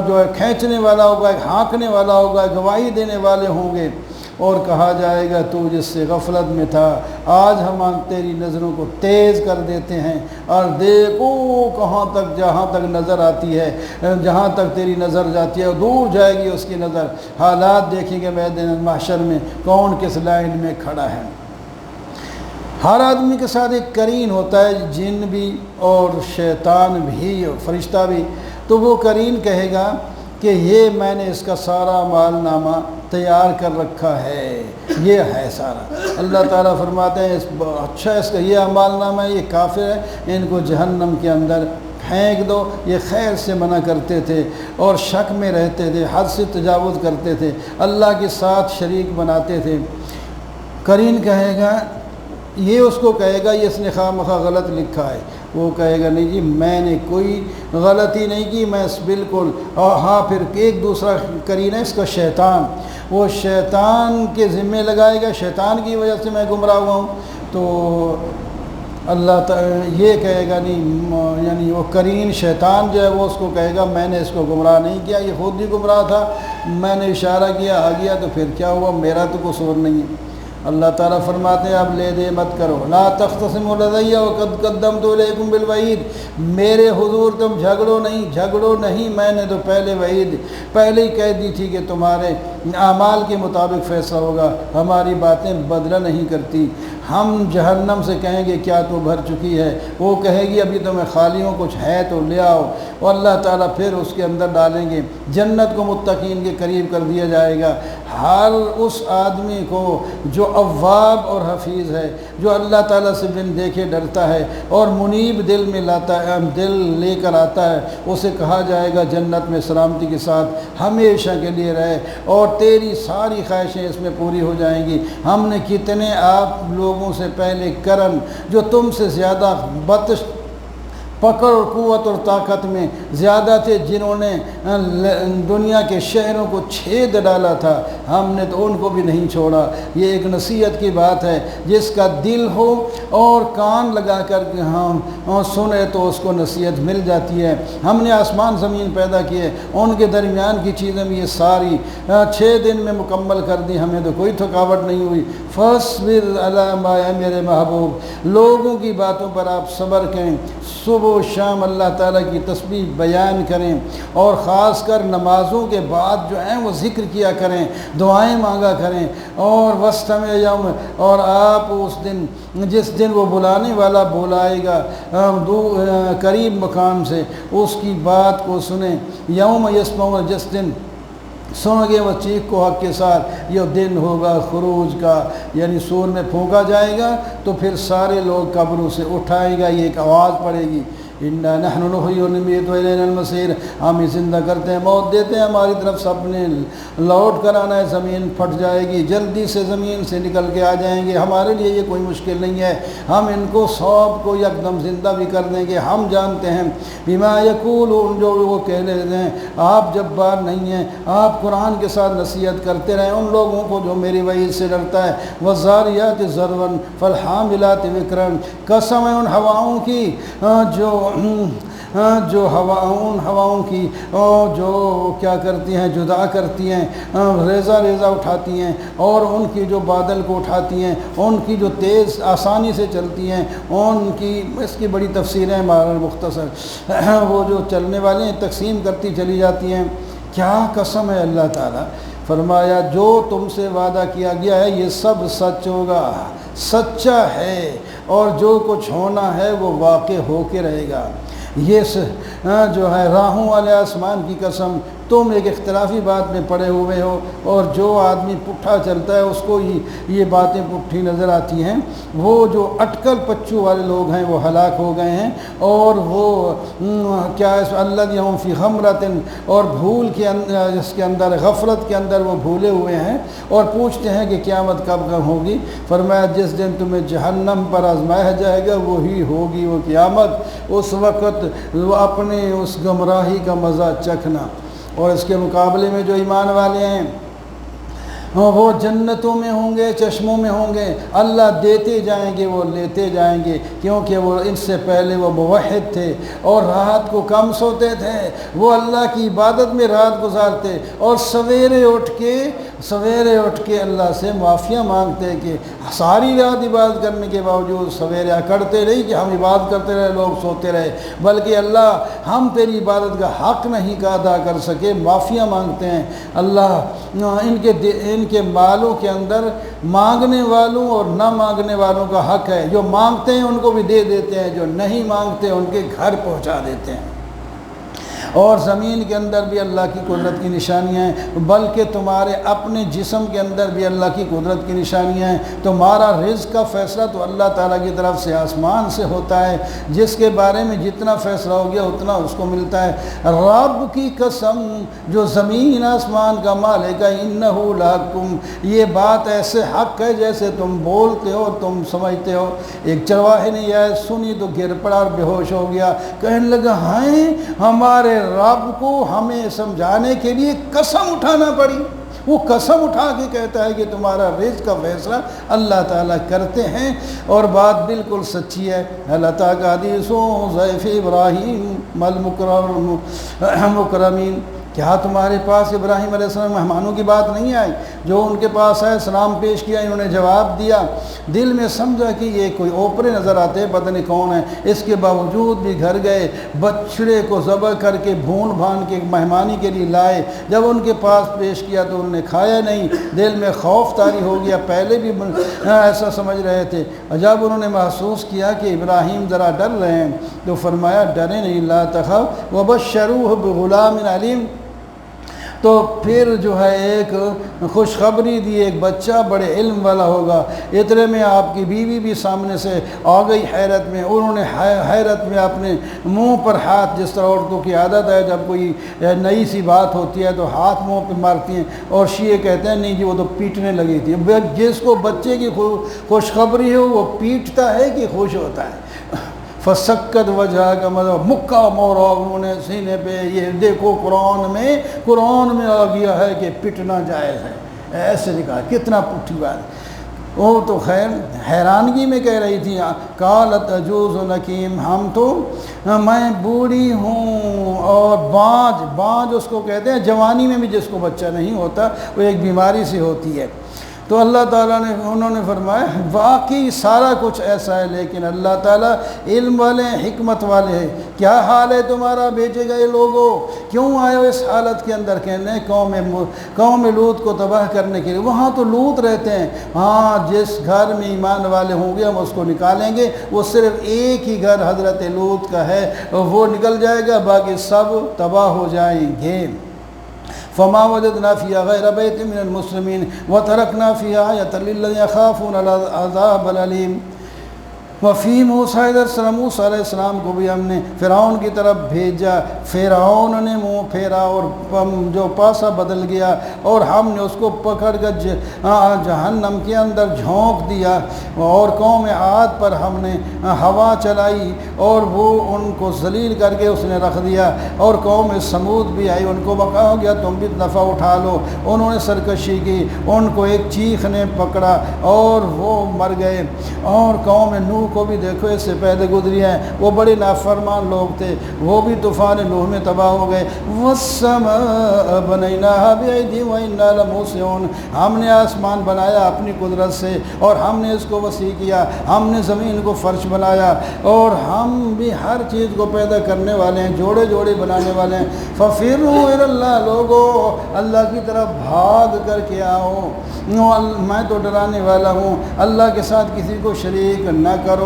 جو ہے کھینچنے والا ہوگا، ایک ہانکنے والا ہوگا، گواہی دینے والے ہوں گے، اور کہا جائے گا تو جس سے غفلت میں تھا آج ہم تیری نظروں کو تیز کر دیتے ہیں، اور دیکھو کہاں تک، جہاں تک نظر آتی ہے، جہاں تک تیری نظر جاتی ہے دور جائے گی اس کی نظر۔ حالات دیکھیں گے میدان محشر میں کون کس لائن میں کھڑا ہے۔ ہر آدمی کے ساتھ ایک قرین ہوتا ہے، جن بھی اور شیطان بھی اور فرشتہ بھی، تو وہ قرین کہے گا کہ یہ میں نے اس کا سارا مال نامہ تیار کر رکھا ہے، یہ ہے سارا۔ اللہ تعالیٰ فرماتے ہیں اچھا اس کا یہ اعمال نامہ ہے، یہ کافر ہے، ان کو جہنم کے اندر پھینک دو۔ یہ خیر سے منع کرتے تھے اور شک میں رہتے تھے، حد سے تجاوز کرتے تھے، اللہ کے ساتھ شریک بناتے تھے۔ قرین کہے گا، یہ اس کو کہے گا یہ اس نے خواہ مخواہ غلط لکھا ہے، وہ کہے گا نہیں جی میں نے کوئی غلطی نہیں کی، میں بالکل۔ اور ہاں پھر ایک دوسرا قرین ہے اس کا شیطان، وہ شیطان کے ذمے لگائے گا، شیطان کی وجہ سے میں گمراہ ہوا ہوں۔ تو اللہ تعالیٰ یہ کہے گا نہیں، یعنی وہ قرین شیطان جو ہے وہ اس کو کہے گا میں نے اس کو گمراہ نہیں کیا، یہ خود ہی گمراہ تھا، میں نے اشارہ کیا آ گیا تو پھر کیا ہوا، میرا تو قصور نہیں ہے۔ اللہ تعالیٰ فرماتے ہیں اب لے دے مت کرو، لا تختصموا لدی وقد قدمت الیکم بالوعید، میرے حضور تم جھگڑو نہیں، میں نے تو پہلے ہی کہہ دی تھی کہ تمہارے اعمال کے مطابق فیصلہ ہوگا، ہماری باتیں بدلہ نہیں کرتی۔ ہم جہنم سے کہیں گے کیا تو بھر چکی ہے، وہ کہے گی ابھی تو میں خالی ہوں، کچھ ہے تو لے آؤ، اور اللہ تعالیٰ پھر اس کے اندر ڈالیں گے، جنت کو متقین کے قریب کر دیا جائے گا۔ ہر اس آدمی کو جو اواب اور حفیظ ہے، جو اللہ تعالیٰ سے بن دیکھے ڈرتا ہے اور منیب دل میں لاتا ہے، دل لے کر آتا ہے، اسے کہا جائے گا جنت میں سلامتی کے ساتھ ہمیشہ کے لیے رہے اور تیری ساری خواہشیں اس میں پوری ہو جائیں گی۔ ہم نے کتنے آپ لوگوں سے پہلے کرن جو تم سے زیادہ بطش پکڑ اور قوت اور طاقت میں زیادہ تھے، جنہوں نے دنیا کے شہروں کو چھید ڈالا تھا، ہم نے تو ان کو بھی نہیں چھوڑا۔ یہ ایک نصیحت کی بات ہے، جس کا دل ہو اور کان لگا کر کے ہم سنے تو اس کو نصیحت مل جاتی ہے۔ ہم نے آسمان زمین پیدا کیے، ان کے درمیان کی چیزیں بھی یہ ساری 6 دن میں مکمل کر دی، ہمیں تو کوئی تھکاوٹ نہیں ہوئی۔ فاصبر علی ما، میرے محبوب لوگوں کی باتوں پر آپ صبر کریں، صبح و شام اللہ تعالیٰ کی تسبیح بیان کریں، اور خاص کر نمازوں کے بعد جو ہیں وہ ذکر کیا کریں، دعائیں مانگا کریں، اور وسطم یوم، اور آپ اس دن جس دن وہ بلانے والا بلائے گا قریب مقام سے، اس کی بات کو سنیں۔ یوم یسمعون، جس دن سن گے وہ چیخ کو حق کے ساتھ، یہ دن ہوگا خروج کا، یعنی سور میں پھونکا جائے گا تو پھر سارے لوگ قبروں سے اٹھائے گا، یہ ایک آواز پڑے گی، اِنَّا نَحْنُ نُحْيِي وَنُمِيتُ وَإِلَيْنَا الْمَصِيرُ، ہم ہی زندہ کرتے ہیں موت دیتے ہیں، ہماری طرف سب نے لوٹ کر آنا ہے۔ زمین پھٹ جائے گی، جلدی سے زمین سے نکل کے آ جائیں گے، ہمارے لیے یہ کوئی مشکل نہیں ہے، ہم ان کو سب کو یکدم زندہ بھی کر دیں گے۔ ہم جانتے ہیں بما یقولون، جو وہ کہہ رہے ہیں، آپ جبار نہیں ہیں، آپ قرآن کے ساتھ نصیحت کرتے رہیں ان لوگوں کو جو میری وعید سے ڈرتا ہے۔ وَالذَّارِيَاتِ ذَرْوًا فَالْحَامِلَاتِ وِقْرًا، قسم ہے ان ہواؤں کی جو ہواؤں کی جو کیا کرتی ہیں، جدا کرتی ہیں، ریزہ اٹھاتی ہیں، اور ان کی جو بادل کو اٹھاتی ہیں، ان کی جو تیز آسانی سے چلتی ہیں، ان کی اس کی بڑی تفسیریں مختصر، وہ جو چلنے والے ہیں تقسیم کرتی چلی جاتی ہیں۔ کیا قسم ہے اللہ تعالیٰ، فرمایا جو تم سے وعدہ کیا گیا ہے یہ سب سچ ہوگا، سچا ہے، اور جو کچھ ہونا ہے وہ واقع ہو کے رہے گا۔ یہ جو ہے راہوں والے آسمان کی قسم، تم ایک اختلافی بات میں پڑے ہوئے ہو، اور جو آدمی پٹھا چلتا ہے اس کو ہی یہ باتیں پٹھی نظر آتی ہیں۔ وہ جو اٹکل پچو والے لوگ ہیں وہ ہلاک ہو گئے ہیں، اور وہ کیا ہے الذی هم فی غمرۃ، اور بھول کے جس کے اندر غفلت کے اندر وہ بھولے ہوئے ہیں، اور پوچھتے ہیں کہ قیامت کب ہوگی۔ فرمایا جس دن تمہیں جہنم پر آزمایا جائے گا وہی ہوگی وہ قیامت، اس وقت وہ اپنے اس گمراہی کا مزہ چکھنا۔ اور اس کے مقابلے میں جو ایمان والے ہیں وہ جنتوں میں ہوں گے، چشموں میں ہوں گے، اللہ دیتے جائیں گے، وہ لیتے جائیں گے، کیونکہ وہ ان سے پہلے وہ موحد تھے اور رات کو کم سوتے تھے، وہ اللہ کی عبادت میں رات گزارتے، اور سویرے اٹھ کے اللہ سے معافیاں مانگتے کہ ساری رات عبادت کرنے کے باوجود سویرے اکڑتے نہیں کہ ہم عبادت کرتے رہے، لوگ سوتے رہے، بلکہ اللہ ہم تیری عبادت کا حق نہیں کا ادا کر سکے، معافیاں مانگتے ہیں۔ اللہ ان کے مالوں کے اندر مانگنے والوں اور نہ مانگنے والوں کا حق ہے، جو مانگتے ہیں ان کو بھی دے دیتے ہیں، جو نہیں مانگتے ان کے گھر پہنچا دیتے ہیں۔ اور زمین کے اندر بھی اللہ کی قدرت کی نشانیاں ہیں، بلکہ تمہارے اپنے جسم کے اندر بھی اللہ کی قدرت کی نشانیاں ہیں۔ تمہارا رزق کا فیصلہ تو اللہ تعالیٰ کی طرف سے آسمان سے ہوتا ہے، جس کے بارے میں جتنا فیصلہ ہو گیا اتنا اس کو ملتا ہے۔ رب کی قسم جو زمین آسمان کا مالک ہے، انہ لحکم، یہ بات ایسے حق ہے جیسے تم بولتے ہو، تم سمجھتے ہو۔ ایک چرواہے نے یہ سنی تو گر پڑا اور بے ہوش ہو گیا، کہنے لگا ہائے ہمارے رب کو ہمیں سمجھانے کے لیے قسم اٹھانا پڑی۔ وہ قسم اٹھا کے کہتا ہے کہ تمہارا رزق کا فیصلہ اللہ تعالیٰ کرتے ہیں، اور بات بالکل سچی ہے۔ اللہ تعالیٰ کا حدیث ضیف ابراہیم المکرمین، کیا تمہارے پاس ابراہیم علیہ السلام مہمانوں کی بات نہیں آئی؟ جو ان کے پاس آئے سلام پیش کیا، انہوں نے جواب دیا، دل میں سمجھا کہ یہ کوئی اوپرے نظر آتے پتہ نہیں کون ہے، اس کے باوجود بھی گھر گئے، بچڑے کو ذبح کر کے بھون بھان کے مہمانی کے لیے لائے۔ جب ان کے پاس پیش کیا تو انہوں نے کھایا نہیں، دل میں خوف طاری ہو گیا، پہلے بھی ایسا سمجھ رہے تھے۔ جب انہوں نے محسوس کیا کہ ابراہیم ذرا ڈر رہے ہیں تو فرمایا ڈرے نہیں، لا تخف وبشروہ بغلام علیم، تو پھر جو ہے ایک خوشخبری دی، ایک بچہ بڑے علم والا ہوگا۔ اتنے میں آپ کی بیوی بھی سامنے سے آ گئی حیرت میں، انہوں نے حیرت میں اپنے منہ پر ہاتھ، جس طرح عورتوں کی عادت ہے جب کوئی نئی سی بات ہوتی ہے تو ہاتھ منہ پہ مارتی ہیں، اور شیعہ کہتے ہیں نہیں جی وہ تو پیٹنے لگی تھی۔ جس کو بچے کی خوشخبری ہو وہ پیٹتا ہے کہ خوش ہوتا ہے؟ فسکت وجہ کا مطلب مکہ مورا، انہوں نے سینے پہ، یہ دیکھو قرآن میں آ گیا ہے کہ پٹنا جائز ہے، ایسے لکھا، کتنا پٹھی بات۔ وہ تو خیر حیرانگی میں کہہ رہی تھی، قالت عجوز نکیم، ہم تو میں بوڑھی ہوں، اور بانج اس کو کہتے ہیں، جوانی میں بھی جس کو بچہ نہیں ہوتا وہ ایک بیماری سے ہوتی ہے۔ تو اللہ تعالیٰ نے، انہوں نے فرمایا واقعی سارا کچھ ایسا ہے، لیکن اللہ تعالیٰ علم والے ہیں، حکمت والے ہیں۔ کیا حال ہے تمہارا بھیجے گئے لوگوں؟ کیوں آئے ہو اس حالت کے اندر؟ کہنے قوم لوط کو تباہ کرنے کے لیے۔ وہاں تو لوط رہتے ہیں، ہاں جس گھر میں ایمان والے ہوں گے ہم اس کو نکالیں گے، وہ صرف ایک ہی گھر حضرت لوط کا ہے، وہ نکل جائے گا، باقی سب تباہ ہو جائیں گے۔ فما وجدنا فيها غير بيت من المسلمين وتركنا فيها آية للذين يخافون العذاب الأليم۔ وفی موسیٰ موسیٰ علیہ السلام کو بھی ہم نے فرعون کی طرف بھیجا، فرعون نے منہ پھیرا اور جو پاسا بدل گیا، اور ہم نے اس کو پکڑ کر جہنم کے اندر جھونک دیا، اور قوم عاد پر ہم نے ہوا چلائی اور وہ ان کو ذلیل کر کے اس نے رکھ دیا، اور قوم سمود بھی آئی، ان کو بقا ہو گیا تم بھی نفع اٹھا لو، انہوں نے سرکشی کی، ان کو ایک چیخ نے پکڑا اور وہ مر گئے۔ اور قوم نوح کو بھی دیکھو، اس سے پہلے گزری ہیں، وہ بڑے نافرمان لوگ تھے، وہ بھی طوفان نوح میں تباہ ہو گئے۔ وَالسَّمَاءَ بَنَيْنَاهَا بِأَيْدٍ وَإِنَّا لَمُوسِعُونَ، ہم نے آسمان بنایا اپنی قدرت سے اور ہم نے اس کو وسیع کیا، ہم نے زمین کو فرش بنایا، اور ہم بھی ہر چیز کو پیدا کرنے والے ہیں، جوڑے جوڑے بنانے والے ہیں۔ فَفِرُّوا إِلَى اللَّهِ، لوگو اللہ کی طرف بھاگ کر کے آؤ، میں تو ڈرانے والا ہوں، اللہ کے ساتھ کسی کو شریک نہ کرو۔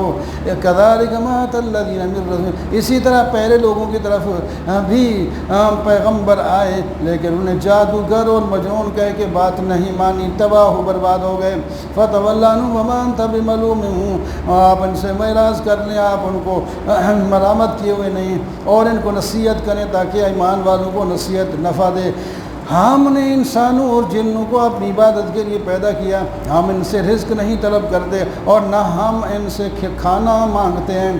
كَذَلِكَ مَا أَتَى الَّذِينَ مِن رَّسُولٍ، اسی طرح پہلے لوگوں کی طرف بھی پیغمبر آئے، لیکن انہیں جادوگر اور مجنون کہہ کے بات نہیں مانی، تباہ و برباد ہو گئے۔ فَتَوَلَّ عَنْهُمْ وَمَا أَنْتَ بِمَلُومٍ، آپ ان سے اعراض کر لیں، آپ ان کو ملامت کیے ہوئے نہیں، اور ان کو نصیحت کریں تاکہ ایمان والوں کو نصیحت نفع دے۔ ہم نے انسانوں اور جنوں کو اپنی عبادت کے لیے پیدا کیا، ہم ان سے رزق نہیں طلب کرتے اور نہ ہم ان سے کھانا مانگتے ہیں۔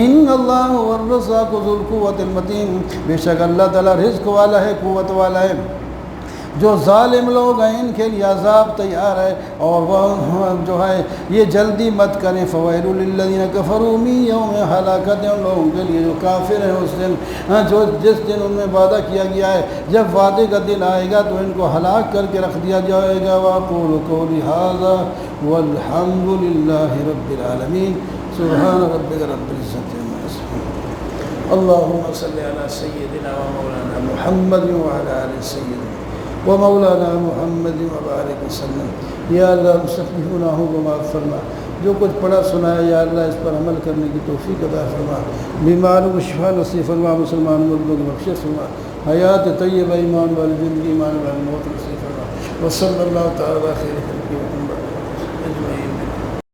ان اللہ هو الرزاق ذو القوة المتین، بے شک اللہ تعالیٰ رزق والا ہے، قوت والا ہے۔ جو ظالم لوگ ہیں ان کے لیے عذاب تیار ہے، اور وہ جو ہے یہ جلدی مت کریں۔ فویل للذین کفروا من یوم ہلاکت، ان لوگوں کے لیے جو کافر ہیں اس دن، جو جس دن ان میں وعدہ کیا گیا ہے، جب وعدے کا دن آئے گا تو ان کو ہلاک کر کے رکھ دیا جائے گا۔ واقول قولی ھذا والحمد للہ رب العالمین، سبحان ربک رب العزۃ عما یصفون، اللهم صل علی سیدنا و مولانا محمد وعلی آل سیدنا ومولانا محمد وبارک وسلم۔ یا اللہ مستغفرنا ومغفرنا جو کچھ پڑھا سنا ہے یا اللہ اس پر عمل کرنے کی توفیق عطا فرما، بیماروں کو شفا نصیب فرما، مسلمان مردوں کو بخشش فرما، حیات طیبہ ایمان والی زندگی ایمان والی موت نصیب فرما، وصلی اللہ تعالیٰ خیر خلقہ محمد اجمعین۔